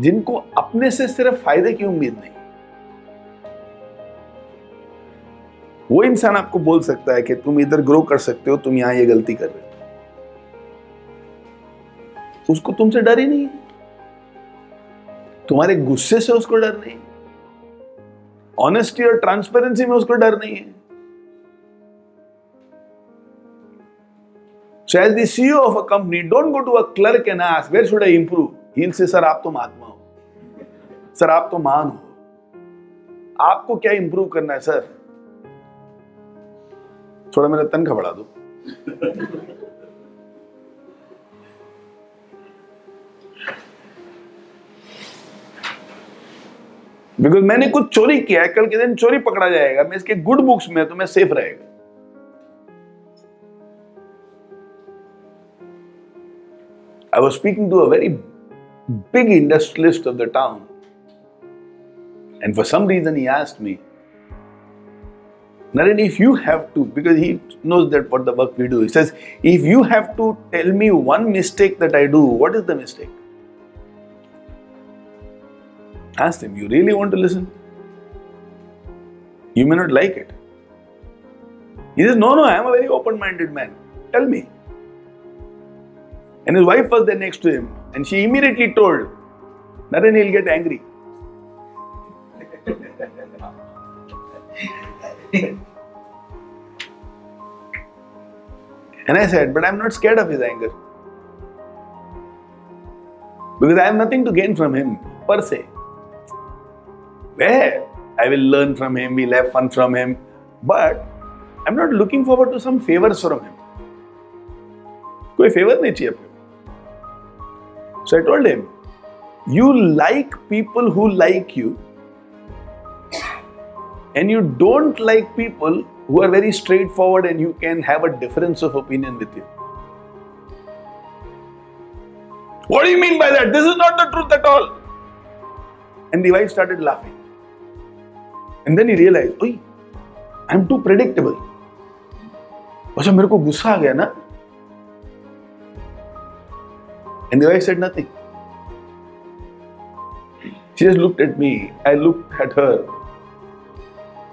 जिनको अपने से सिर्फ फायदे की उम्मीद नहीं. वो इंसान आपको बोल सकता है कि तुम इधर ग्रो कर सकते हो, तुम यहां ये गलती कर रहे हो. उसको तुमसे डर ही नहीं है. तुम्हारे गुस्से से उसको डर नहीं. ऑनेस्टी और ट्रांसपेरेंसी में उसको डर नहीं है. So as the CEO of a company, don't go to a clerk and ask, where should I improve? He'll say, sir, आप तो महात्मा हो. Sir, आप तो महान हो. आपको क्या improve करना है, sir? थोड़ा मेरा तनख्वाह बढ़ा दो. Because मैंने कुछ चोरी किया है, कल के दिन चोरी पकड़ा जाएगा, मैं इसके गुड बुक्स में तो मैं सेफ रहेगा. I was speaking to a very big industrialist of the town, and for some reason he asked me, Naren, if you have to, because he knows that what the work we do, he says, if you have to tell me one mistake that I do, what is the mistake? Asked him, you really want to listen? You may not like it. He says, no, I am a very open-minded man. Tell me. And his wife was there next to him, and she immediately told, Naren, he'll get angry. And I said, but I'm not scared of his anger. Because I have nothing to gain from him, per se. Where I will learn from him, we'll have fun from him, but I'm not looking forward to some favors from him. कोई favor नहीं चाहिए अपने. So I told him, you like people who like you, and you don't like people who are very straightforward and you can have a difference of opinion with you. What do you mean by that? This is not the truth at all. And the wife started laughing. And then he realized, oh, I'm too predictable. अच्छा मेरे को गुस्सा आ गया ना? And the wife said nothing. She just looked at me. I looked at her.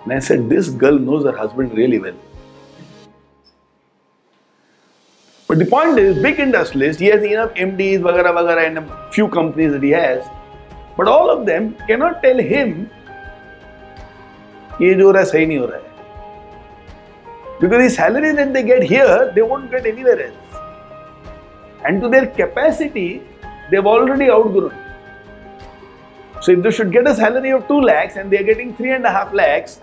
And I said, this girl knows her husband really well. But the point is, big industrialist, he has enough MDs, vagara, vagara, and a few companies that he has. But all of them cannot tell him, ये जो हो रहा है सही नहीं हो रहा है. Because the salary that they get here, they won't get anywhere else. And to their capacity, they've already outgrown. So if they should get a salary of 2 lakhs and they are getting 3.5 lakhs,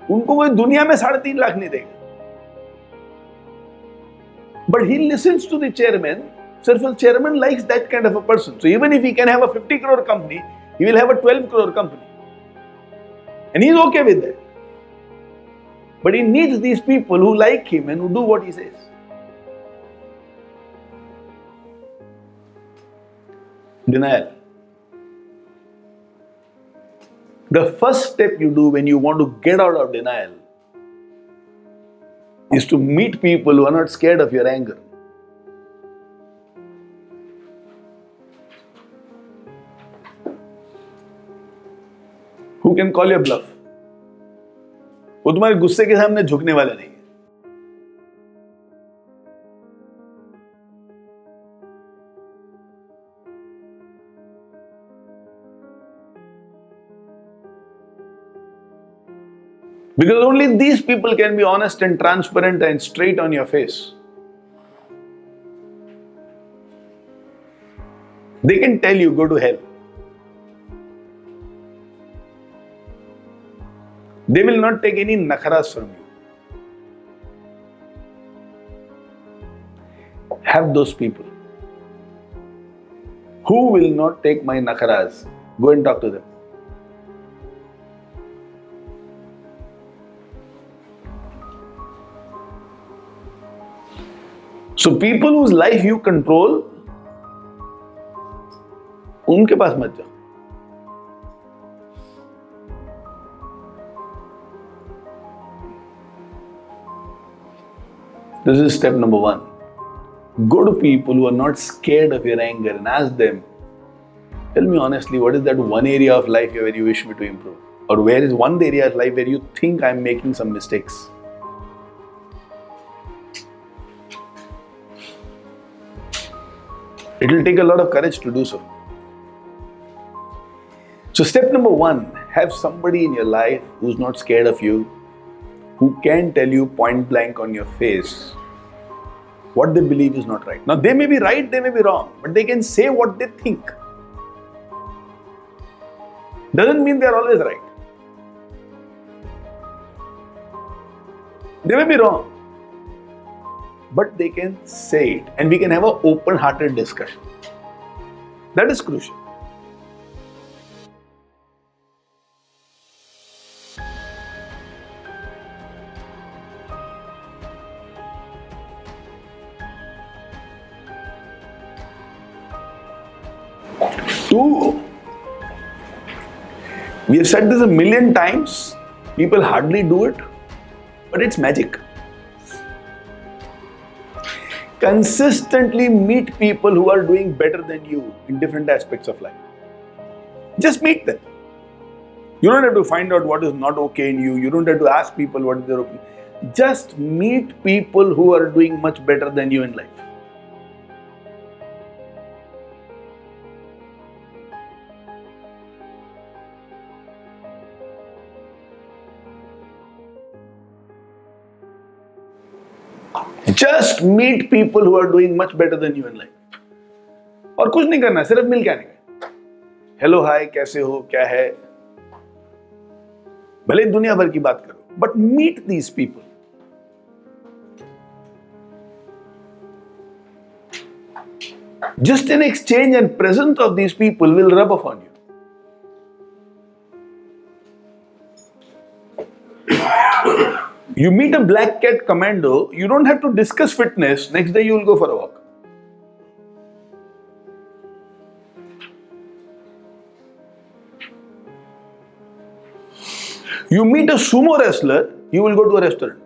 उनको कोई दुनिया में 3.5 लाख नहीं देगा. But he listens to the chairman. Sir, chairman likes that kind of a person. So even if he can have a 50 crore company, he will have a 12 crore company. And he is okay with that. But he needs these people who like him and who do what he says. Denial. The first step you do when you want to get out of denial is to meet people who are not scared of your anger. Who can call your bluff? वो तुम्हारे गुस्से के सामने झुकने वाला नहीं है. Because only these people can be honest and transparent and straight on your face. They can tell you, go to hell. They will not take any nakharas from you. Have those people who will not take my nakharas. Go and talk to them. So people whose life you control, उनके पास मत जाओ. This is step number 1. Go to people who are not scared of your anger and ask them, tell me honestly, what is that one area of life where you wish me to improve? Or where is one area of life where you think I'm making some mistakes? It will take a lot of courage to do so. So step number 1, have somebody in your life who's not scared of you, who can tell you point blank on your face what they believe is not right. Now they may be right, they may be wrong, but they can say what they think. Doesn't mean they are always right. They may be wrong, but they can say it and we can have an open-hearted discussion. That is crucial. Two, we have said this a million times, people hardly do it, but it's magic. Consistently meet people who are doing better than you in different aspects of life. Just meet them. You don't have to find out what is not okay in you. You don't have to ask people what is their opinion. Just meet people who are doing much better than you in life. Just meet people who are doing much better than you in life. और कुछ नहीं करना, सिर्फ मिल के आने का. Hello hi, कैसे हो, क्या है, भले दुनिया भर की बात करो, but meet these people. Just an exchange and presence of these people will rub off on you. You meet a black cat commando, you don't have to discuss fitness, next day you will go for a walk. You meet a sumo wrestler, you will go to a restaurant.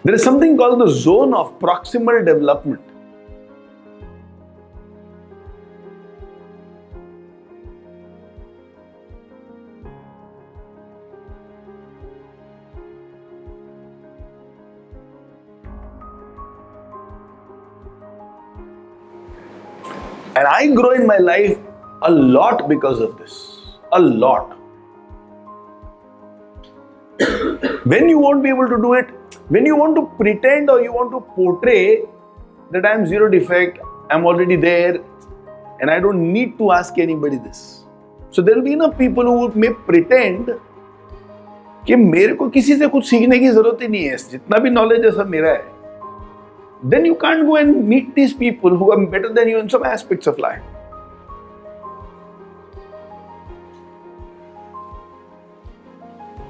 There is something called the zone of proximal development. And I grow in my life a lot because of this. A lot. When you won't be able to do it, when you want to pretend or you want to portray that I am zero defect, I am already there, and I don't need to ask anybody this. So there will be enough people who may pretend कि मेरे को किसी से कुछ सीखने की जरूरत ही नहीं है, जितना भी knowledge है सब मेरा है. Then you can't go and meet these people who are better than you in some aspects of life.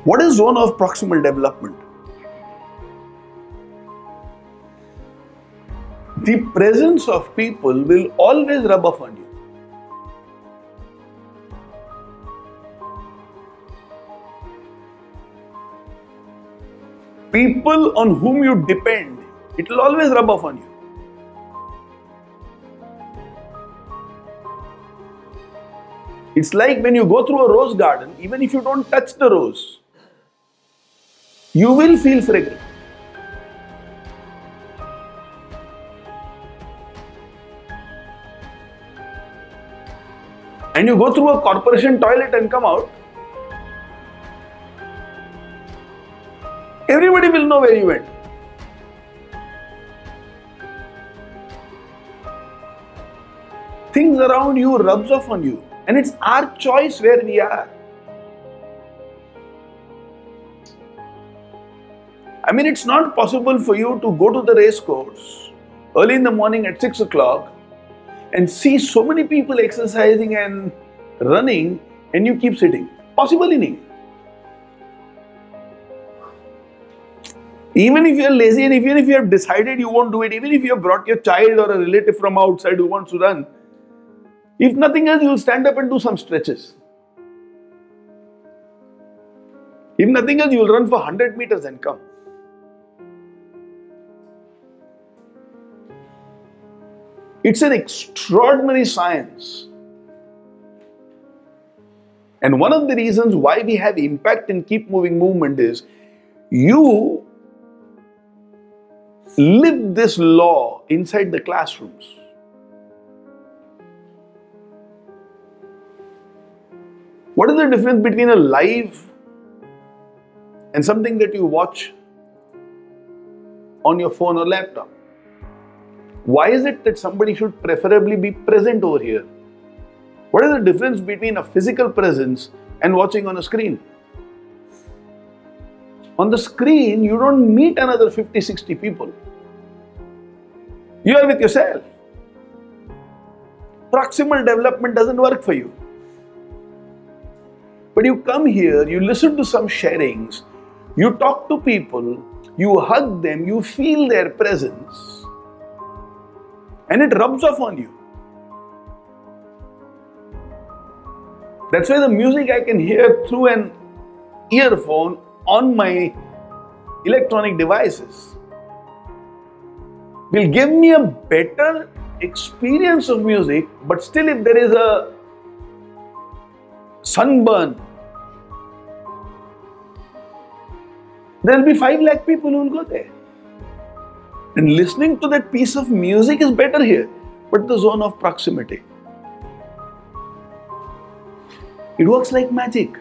What is zone of proximal development? The presence of people will always rub off on you. People on whom you depend, it will always rub off on you. It's like when you go through a rose garden, even if you don't touch the rose, you will feel fragrant. And you go through a corporation toilet and come out, everybody will know where you went. Things around you rubs off on you, and it's our choice where we are. I mean, it's not possible for you to go to the race course early in the morning at 6 o'clock and see so many people exercising and running and you keep sitting. Possible nahi. Even if you are lazy and even if you have decided you won't do it, even if you have brought your child or a relative from outside who wants to run, if nothing else, you will stand up and do some stretches. If nothing else, you will run for 100 meters and come. It's an extraordinary science. And one of the reasons why we have impact in Keep Moving movement is you live this law inside the classrooms. What is the difference between a live and something that you watch on your phone or laptop? Why is it that somebody should preferably be present over here? What is the difference between a physical presence and watching on a screen? On the screen, you don't meet another 50, 60 people. You are with yourself. Proximal development doesn't work for you. But you come here, you listen to some sharings, you talk to people, you hug them, you feel their presence, and it rubs off on you. That's why the music I can hear through an earphone on my electronic devices will give me a better experience of music, but still if there is a sunburn, there will be 5 lakh people who will go there. And listening to that piece of music is better here, but the zone of proximity. It works like magic.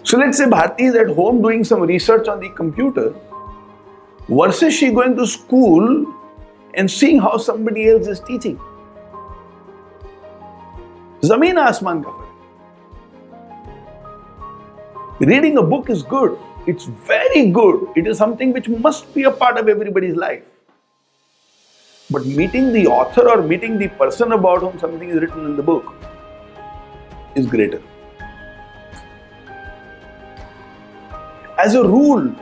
So let's say Bharti is at home doing some research on the computer versus she going to school and seeing how somebody else is teaching. Zameen Asman ka fark. Reading a book is good. It's very good. It is something which must be a part of everybody's life. But meeting the author or meeting the person about whom something is written in the book is greater. As a rule,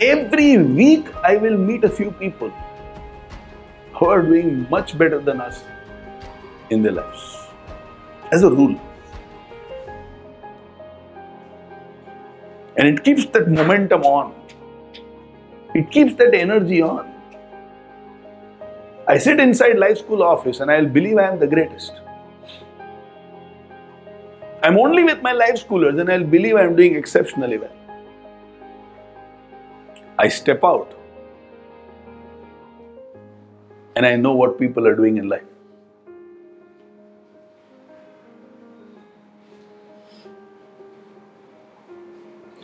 every week I will meet a few people who are doing much better than us in their lives. As a rule. And it keeps that momentum on. It keeps that energy on. I sit inside life school office and I'll believe I am the greatest. I'm only with my life schoolers and I'll believe I'm doing exceptionally well. I step out and I know what people are doing in life.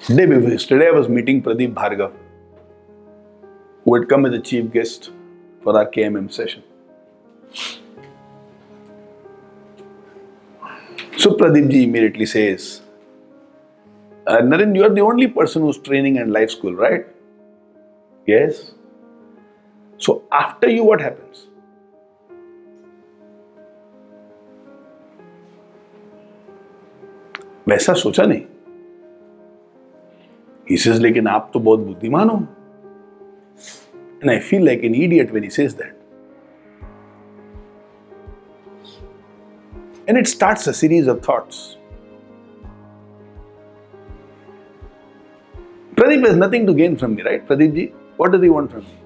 Day before yesterday, I was meeting Pradeep Bhargav, who had come as a chief guest for our KMM session. So Pradeep ji immediately says, Naren, you are the only person who's training in life school, right? Yes. So after you, what happens? वैसा सोचा नहीं. He says, लेकिन आप तो बहुत बुद्धिमान हो. And I feel like an idiot when he says that. And it starts a series of thoughts. Pradeep has nothing to gain from me, right? Pradeep ji, what does he want from me?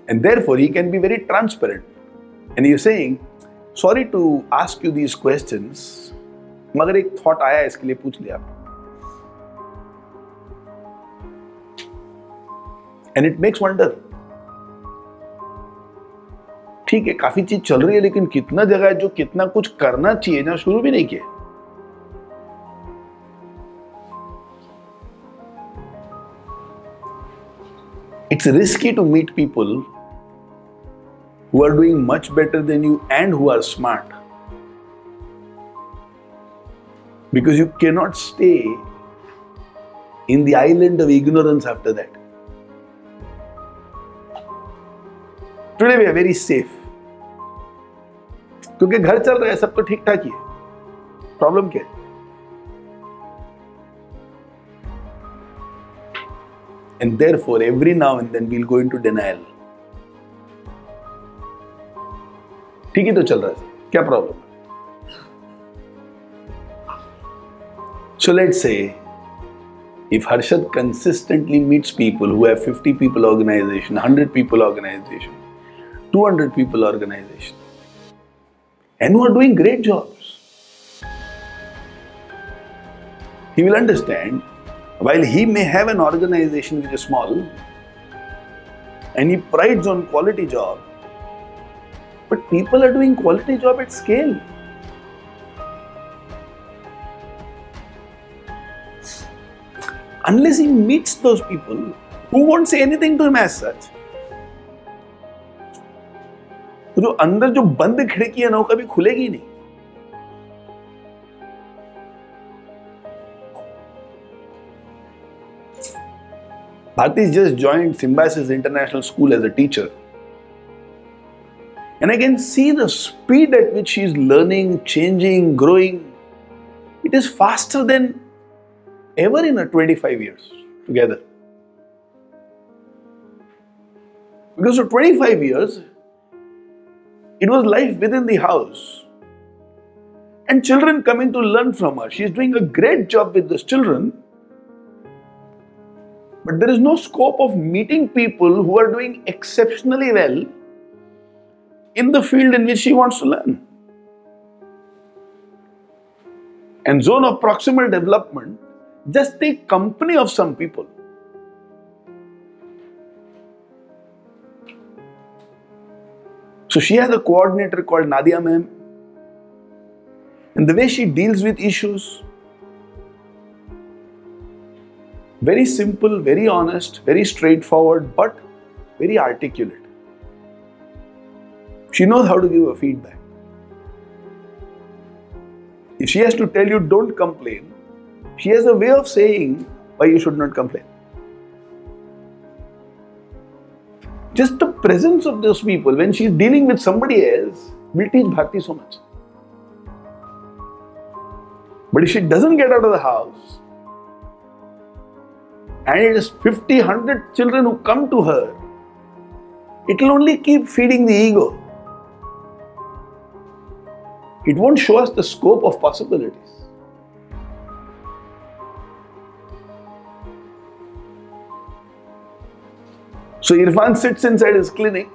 And therefore, he can be very transparent. And he is saying, sorry to ask you these questions, मगर एक thought आया इसके लिए पूछ लिया. And it makes wonder. ठीक है, काफी चीज चल रही है, लेकिन कितना जगह है जो कितना कुछ करना चाहिए ना शुरू भी नहीं किया. It's risky to meet people who are doing much better than you and who are smart. Because you cannot stay in the island of ignorance after that. Today we are very safe. क्योंकि घर चल रहा है, सब तो ठीक ठाक ही है. प्रॉब्लम क्या है? And therefore, every now and then we'll go into denial. ठीक ही तो चल रहा है, क्या प्रॉब्लम है? So let's say, if Harshad consistently meets people who have 50 people organization, 100 people organization, 200 people organization, and who are doing great jobs, he will understand, while he may have an organization which is small, and he prides on quality job. But people are doing quality job at scale. Unless he meets those people who won't say anything to him as such. तो जो अंदर जो बंद खिड़की है ना वो कभी खुलेगी नहीं. Bharti's just joined Symbiosis International School as a teacher. And I can see the speed at which she's learning, changing, growing. It is faster than ever in her 25 years together. Because for 25 years, it was life within the house. And children coming to learn from her. She's doing a great job with those children. But there is no scope of meeting people who are doing exceptionally well in the field in which she wants to learn. And zone of proximal development, just take company of some people. So she has a coordinator called Nadia ma'am. And the way she deals with issues, very simple, very honest, very straightforward, but very articulate. She knows how to give a feedback. If she has to tell you don't complain, she has a way of saying why you should not complain. Just the presence of those people when she's dealing with somebody else will teach Bharti so much. But if she doesn't get out of the house, and it is 50, 100 children who come to her, it will only keep feeding the ego. It won't show us the scope of possibilities. So Irfan sits inside his clinic,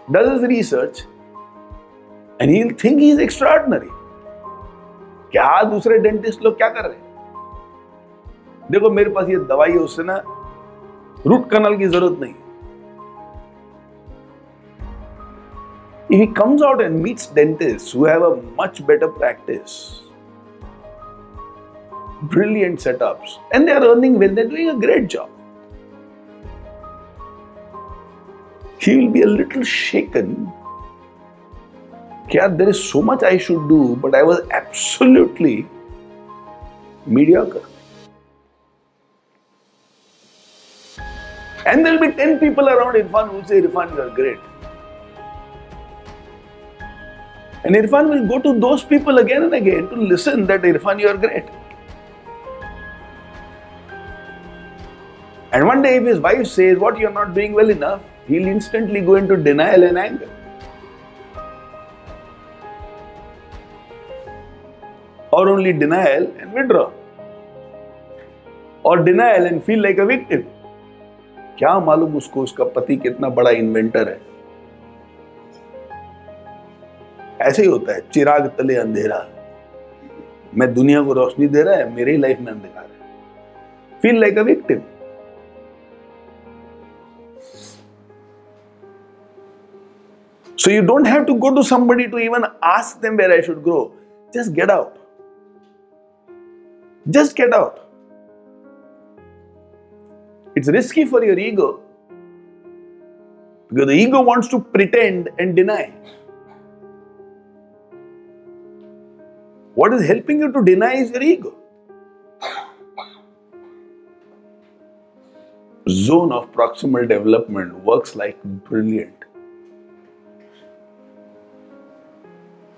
does his research, and he'll think he's extraordinary. क्या दूसरे dentist लोग क्या कर रहे हैं? देखो मेरे पास ये दवाई है, उससे ना रूट कनाल की जरूरत नहीं. If he comes out and meets dentists who have a much better practice, brilliant setups, and they are earning well, they're doing a great job, he will be a little shaken. There is so much I should do, but I was absolutely mediocre. And there will be 10 people around Irfan who say, Irfan, you are great. And Irfan will go to those people again and again to listen that Irfan, you are great. And one day if his wife says, what, you are not doing well enough, he'll instantly go into denial and anger. Or only denial and withdraw. Or denial and feel like a victim. क्या मालूम उसको उसका पति कितना बड़ा inventor है. ऐसे ही होता है, चिराग तले अंधेरा. मैं दुनिया को रोशनी दे रहा है, मेरे ही लाइफ में अंधकार है. Feel like a victim. So you don't have to go to somebody to even ask them where I should grow. Just get out. Just get out. It's risky for your ego because the ego wants to pretend and deny. What is helping you to deny is your ego. Zone of proximal development works like brilliant.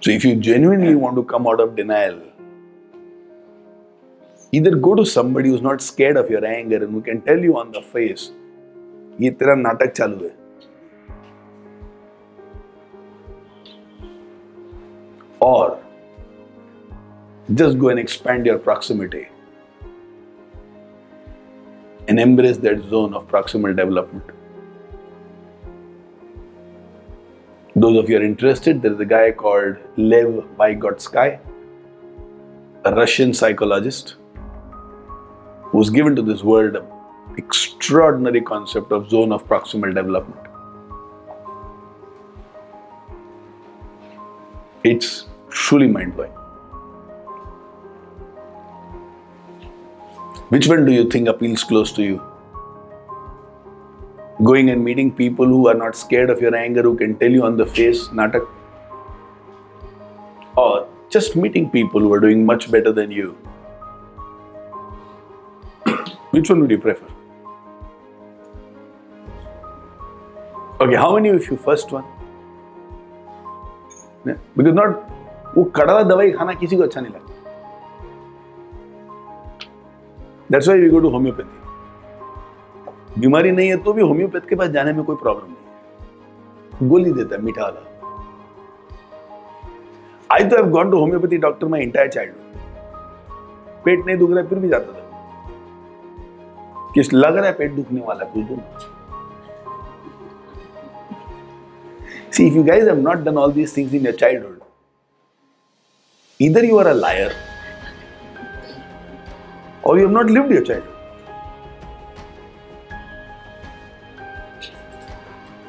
So if you genuinely want to come out of denial, either go to somebody who's not scared of your anger and who can tell you on the face, ये तेरा नाटक चालू है. Or just go and expand your proximity and embrace that zone of proximal development. Those of you who are interested, there is a guy called Lev Vygotsky, a Russian psychologist, who was given to this world an extraordinary concept of zone of proximal development. It's truly mind-blowing. Which one do you think appeals close to you? Going and meeting people who are not scared of your anger, who can tell you on the face, natak? Or just meeting people who are doing much better than you? Which one would you prefer? Okay, how many of you first one? Yeah. Because not वो कड़वा दवाई खाना किसी को अच्छा नहीं लगता. That's why we go to homeopathy. बीमारी नहीं है तो भी होम्योपैथ के पास जाने में कोई प्रॉब्लम नहीं. गोली देता है मीठा वाला. I तो have gone to homeopathy doctor my entire childhood. पेट नहीं दुख रहा है फिर भी जाता था. किस लग रहा है पेट दुखने वाला कुछ दूं. See, if you guys have not done all these things in your childhood, either you are a liar or you have not lived your childhood.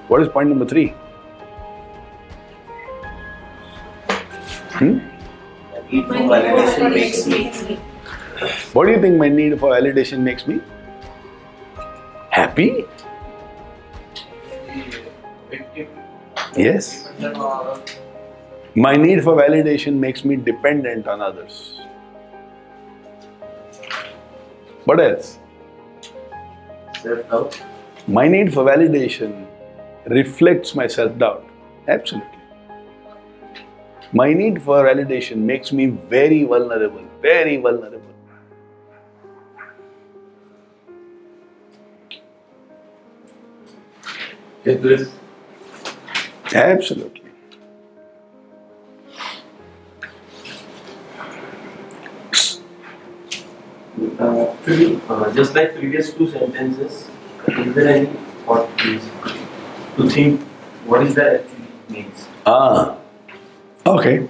What is point number 3? Need for validation makes me. What do you think my need for validation makes me? Happy? Yes. My need for validation makes me dependent on others. What else? Self-doubt. My need for validation reflects my self-doubt. Absolutely. My need for validation makes me very vulnerable, very vulnerable. Yes, Absolutely. Just like previous 2 sentences, is there any thought please to think what is that actually means? Okay.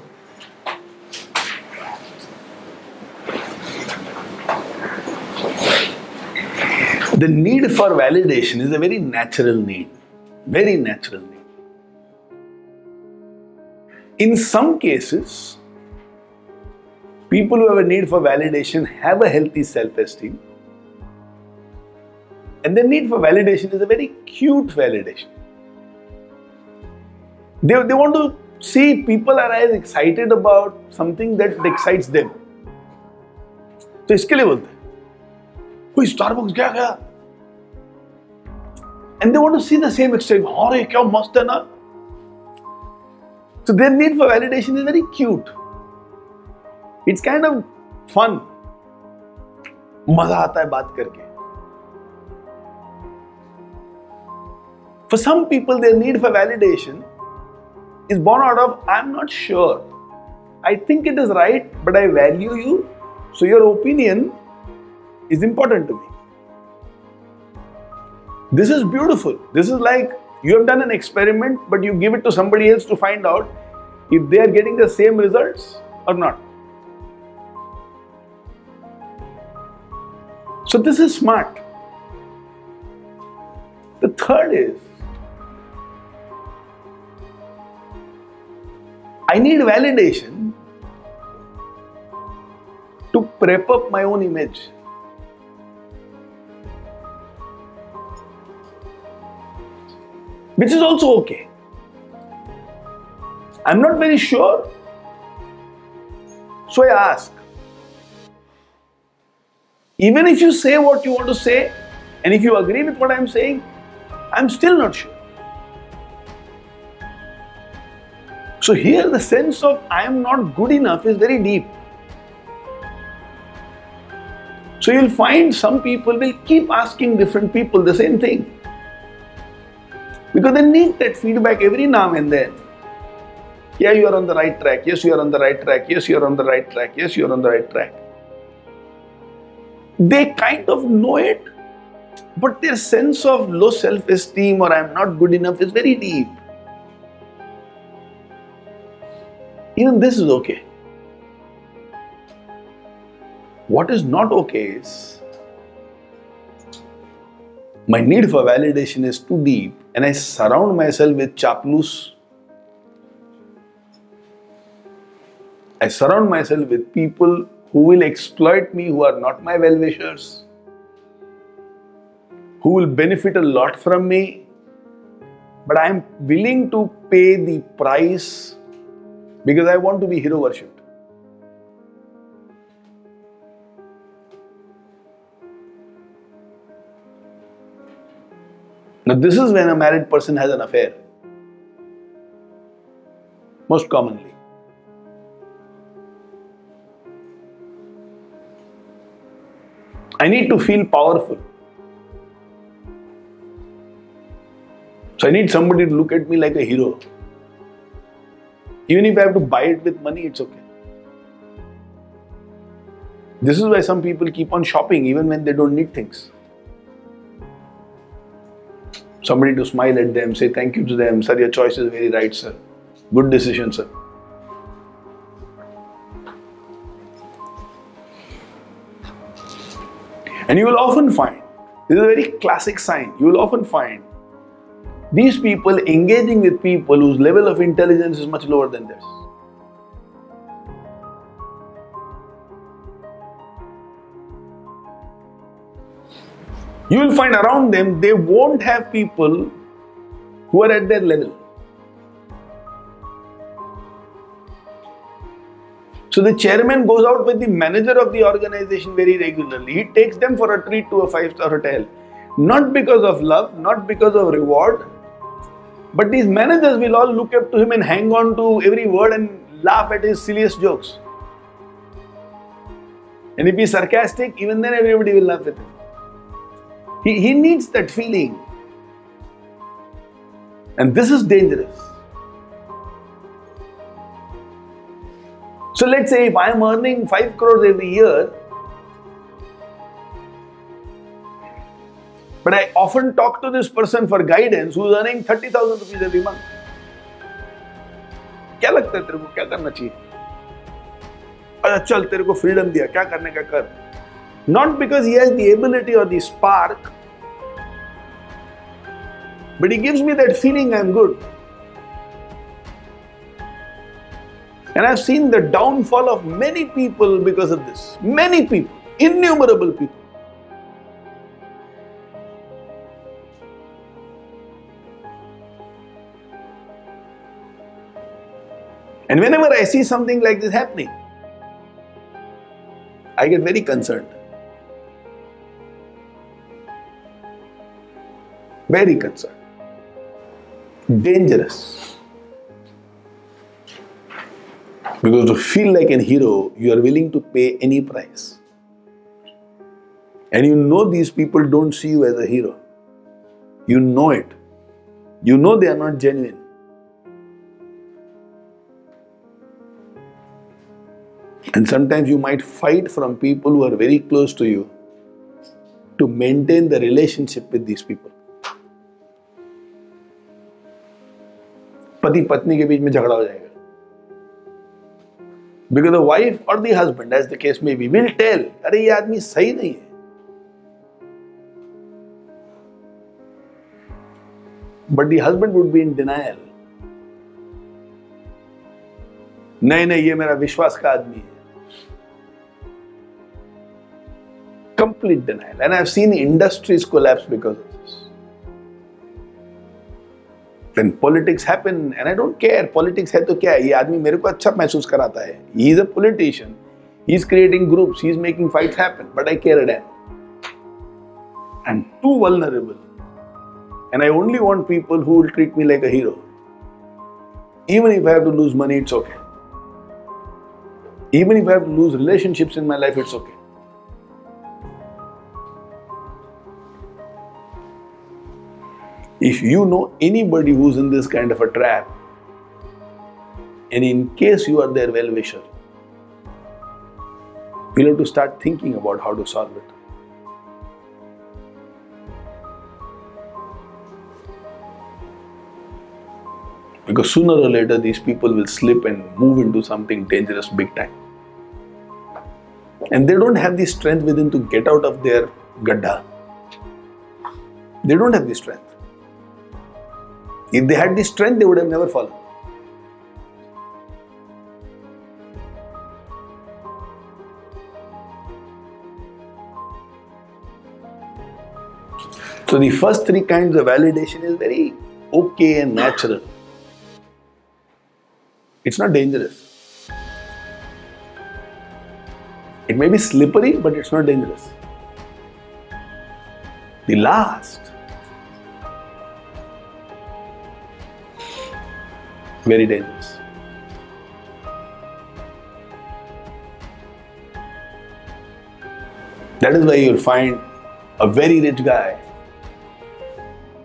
The need for validation is a very natural need. Very natural need. In some cases, people who have a need for validation have a healthy self-esteem. And their need for validation is a very cute validation. They want to see people are as excited about something that excites them. तो इसके लिए बोलते हैं, कोई Starbucks गया? And they want to see the same excitement. अरे क्या मस्त है ना? So their need for validation is very cute. It's kind of fun. मजा आता है बात करके. For some people, their need for validation is born out of, I'm not sure. I think it is right, but I value you, so your opinion is important to me. This is beautiful. This is like you have done an experiment, but you give it to somebody else to find out if they are getting the same results or not. So this is smart. The third is, I need validation to prep up my own image. Which is also okay. I'm not very sure, so I ask. Even if you say what you want to say, and if you agree with what I'm saying, I'm still not sure. So here the sense of I am not good enough is very deep. So you'll find some people will keep asking different people the same thing. Because they need that feedback every now and then. Yeah, you are on the right track. Yes, you are on the right track. Yes, you are on the right track. Yes, you are on the right track. They kind of know it, but their sense of low self-esteem or I am not good enough is very deep. Even this is okay. What is not okay is my need for validation is too deep and I surround myself with chaplus I surround myself with people who will exploit me, who are not my well-wishers, who will benefit a lot from me, but I am willing to pay the price because I want to be hero worshipped. Now, this is when a married person has an affair. Most commonly. I need to feel powerful. So I need somebody to look at me like a hero. Even if I have to buy it with money, it's okay. This is why some people keep on shopping even when they don't need things. Somebody to smile at them, say thank you to them. Sir, your choice is very right, sir. Good decision, sir. And you will often find, this is a very classic sign, you will often find these people engaging with people whose level of intelligence is much lower than theirs. You will find around them, they won't have people who are at their level. So the chairman goes out with the manager of the organization very regularly. He takes them for a treat to a 5-star hotel. Not because of love, not because of reward, but these managers will all look up to him and hang on to every word and laugh at his silliest jokes. And if he's sarcastic, even then everybody will laugh at him. He needs that feeling. And this is dangerous. So let's say if I am earning 5 crores every year, but I often talk to this person for guidance who is earning 30,000 rupees every month. क्या लगता है तेरे को क्या करना चाहिए? अच्छा चल तेरे को freedom दिया क्या करने का कर. Not because he has the ability or the spark, but he gives me that feeling I'm good. And I've seen the downfall of many people because of this. Many people, innumerable people. And whenever I see something like this happening, I get very concerned. Very concerned. Dangerous. Because to feel like a hero, you are willing to pay any price. And you know these people don't see you as a hero. You know it. You know they are not genuine. And sometimes you might fight from people who are very close to you to maintain the relationship with these people. पति पत्नी के बीच में झगड़ा हो जाएगा. Because the wife or the husband, as the case may be, will tell, अरे ये आदमी सही नहीं है. But the husband would be in denial. नहीं नहीं ये मेरा विश्वास का आदमी है. Complete denial. And I've seen industries collapse because of this. When politics happen, and I don't care, politics है तो क्या है? ये आदमी मेरे को अच्छा महसूस कराता है. He is a politician. He is creating groups. He is making fights happen. But I care a damn. I'm too vulnerable. And I only want people who will treat me like a hero. Even if I have to lose money, it's okay. Even if I have to lose relationships in my life, it's okay. If you know anybody who's in this kind of a trap, and in case you are their well-wisher, you'll have to start thinking about how to solve it. Because sooner or later these people will slip and move into something dangerous big time. And they don't have the strength within to get out of their gadda. They don't have the strength. If they had the strength, they would have never fallen. So the first three kinds of validation is very okay and natural. It's not dangerous. It may be slippery, but it's not dangerous. The last, very dangerous. That is why you'll find a very rich guy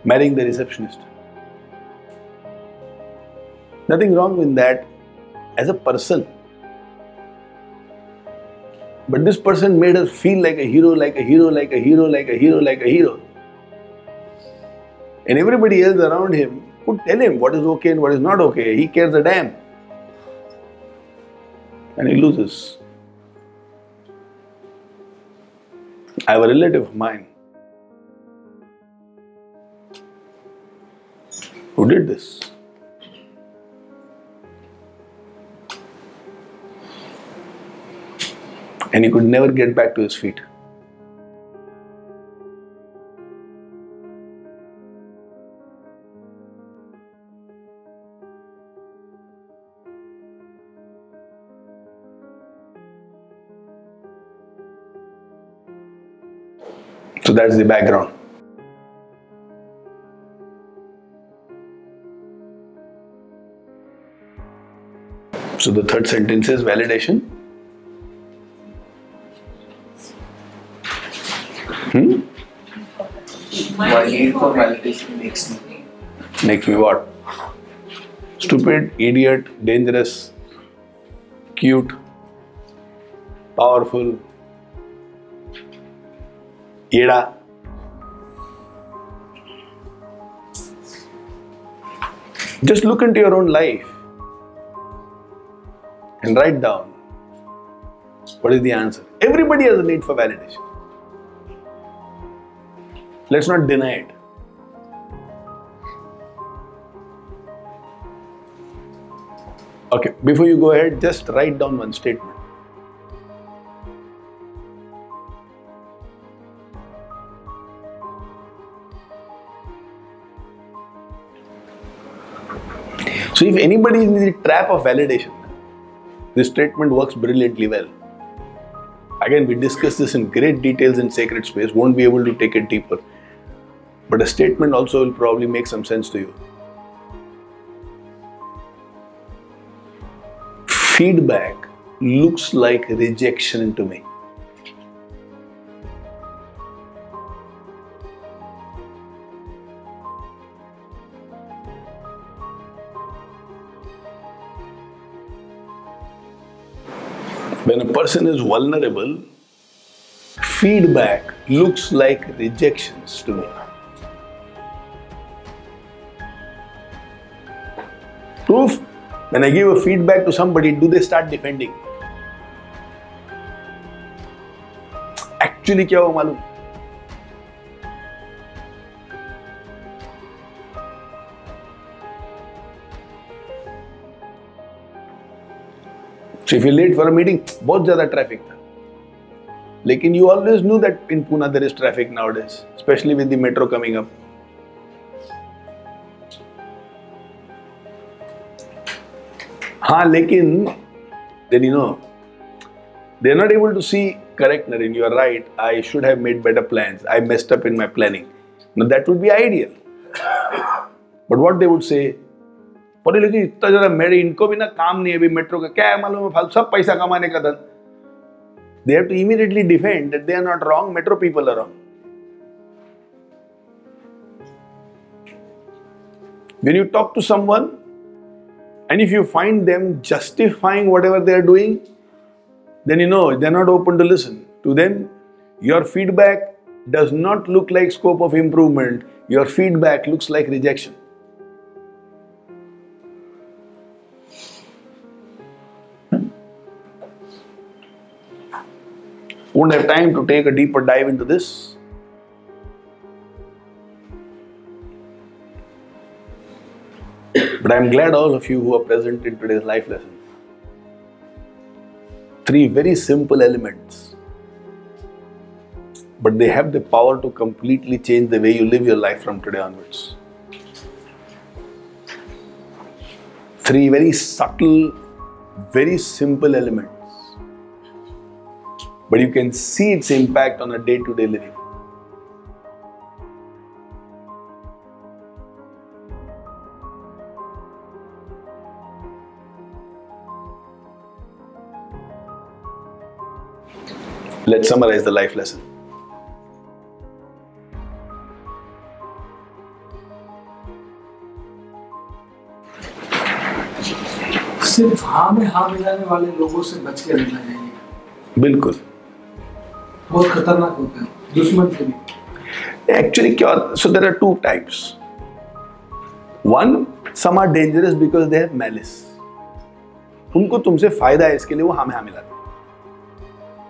marrying the receptionist. Nothing wrong with that as a person. But this person made us feel like a hero, like a hero, like a hero, like a hero, like a hero. And everybody else around him could tell him what is okay and what is not okay. He cares a damn. And he loses. I have a relative of mine who did this. And he could never get back to his feet. So that's the background. So the third sentence is validation. My need for validation makes me. Makes me what? Stupid, idiot, dangerous, cute, powerful, yeda. Just look into your own life and write down what is the answer. Everybody has a need for validation. Let's not deny it. Okay, before you go ahead, just write down one statement. So if anybody is in the trap of validation, this statement works brilliantly well. Again, we discussed this in great details in Sacred Space, won't be able to take it deeper. But a statement also will probably make some sense to you. Feedback looks like rejection to me. When a person is vulnerable, feedback looks like rejections to me. Proof, when I give a feedback to somebody, do they start defending? Actually, क्या हुआ मालूम? So if you're late for a meeting, बहुत ज़्यादा traffic था. लेकिन you always knew that in Pune there is traffic nowadays, especially with the metro coming up. हाँ, लेकिन then you know, they're not able to see, correct Naren, you are right, I should have made better plans, I messed up in my planning. Now that would be ideal. But what they would say, पढ़े लिखे इतना ज़्यादा मेरे इनको भी ना काम नहीं है अभी मेट्रो का क्या है मालूम है फालतू सब पैसा कमाने का धन. They have to immediately defend that they are not wrong, metro people are wrong. When you talk to someone and if you find them justifying whatever they are doing, then you know they are not open to listen. To them, your feedback does not look like scope of improvement. Your feedback looks like rejection. Won't have time to take a deeper dive into this. But I'm glad all of you who are present in today's life lesson. 3 very simple elements. but they have the power to completely change the way you live your life from today onwards. 3 very subtle, very simple elements, but you can see its impact on a day-to-day living. Let's summarize the life lesson. सिर्फ हाँ में हाँ मिलाने वाले लोगों से बच के रहना चाहिए। बिल्कुल। बहुत खतरनाक होते हैं, दुश्मन से भी। Actually, so there are 2 types. One, some are dangerous because they have malice. उनको तुमसे फायदा है, इसके लिए वो हाँ में हाँ मिलाते हैं।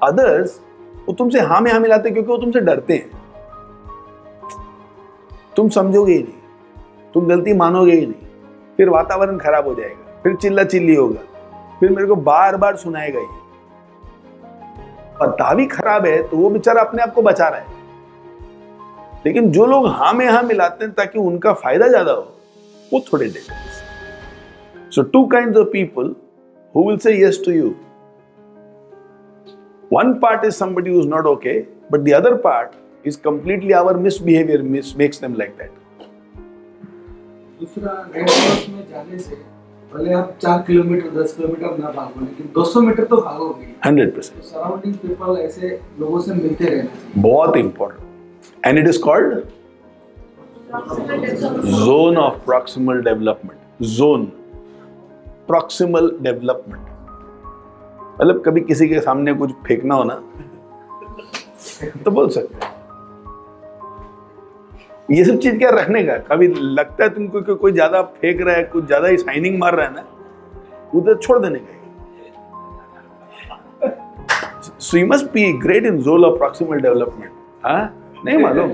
Others, वो तुमसे हाँ में हाँ मिलाते हैं क्योंकि वो तुमसे डरते हैं। तुम समझोगे ही नहीं, तुम गलती मानोगे ही नहीं, फिर वातावरण खराब हो जाएगा, फिर चिल्ला चिल्ली होगा, फिर मेरे को बार बार सुनाएगा ये। पता भी खराब है तो वो बेचारा अपने आप को बचा रहा है। लेकिन जो लोग हाँ में हाँ मिलाते हैं ताकि उनका फायदा ज्यादा हो, वो थोड़े dangerous. So 2 kinds of people who will say yes to you. One part is somebody who is not okay, but the other part is completely our misbehavior makes them like that. दूसरा, red cross में जाने से पहले आप 4 kilometre 10 kilometre ना भागो, लेकिन 200 metre तो भागोगे। 100%. सराउंडिंग पीपल ऐसे लोगों से मिलते रहना चाहिए। बहुत important. And it is called zone of proximal development. Zone. Proximal development. मतलब कभी किसी के सामने कुछ फेंकना हो ना तो बोल सकते हैं। ये सब चीज क्या रखने का, कभी लगता है तुमको कि कोई ज्यादा फेंक रहा है, कुछ ज्यादा ही शाइनिंग मार रहा है ना, उधर छोड़ देने का। So you must be great in zone of proximal development. हाँ, नहीं मालूम,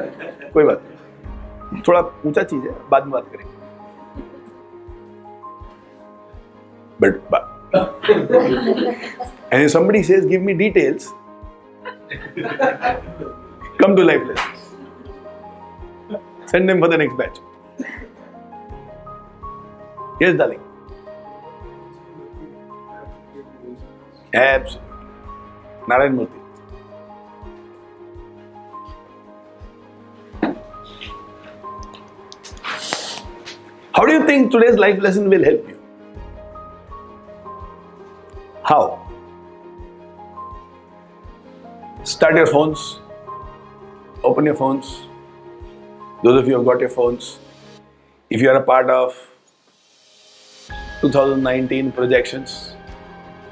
कोई बात नहीं, थोड़ा ऊंचा चीज है, बाद में बात करेंगे। But and if somebody says, give me details, come to life lessons. Send them for the next batch. Yes, darling. Absolutely. Naren Murthy. How do you think today's life lesson will help you? How? Start your phones. Open your phones. Those of you who have got your phones. If you are a part of 2019 projections,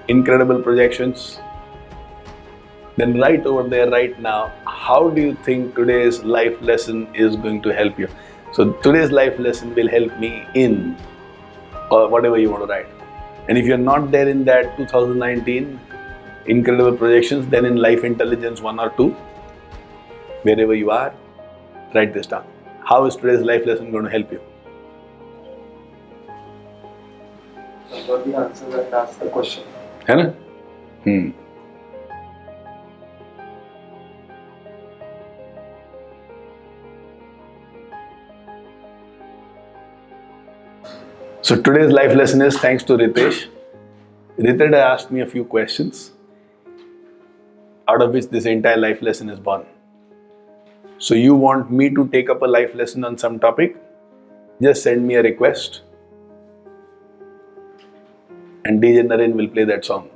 incredible projections, then write over there right now, how do you think today's life lesson is going to help you? So today's life lesson will help me in, or whatever you want to write. And if you're not there in that 2019 incredible projections, then in life intelligence 1 or 2, wherever you are, write this down. How is today's life lesson going to help you? I got the answer and ask the question. है ना? So today's life lesson is thanks to Ritesh. Ritesh asked me a few questions, out of which this entire life lesson is born. So you want me to take up a life lesson on some topic? Just send me a request and DJ Naren will play that song.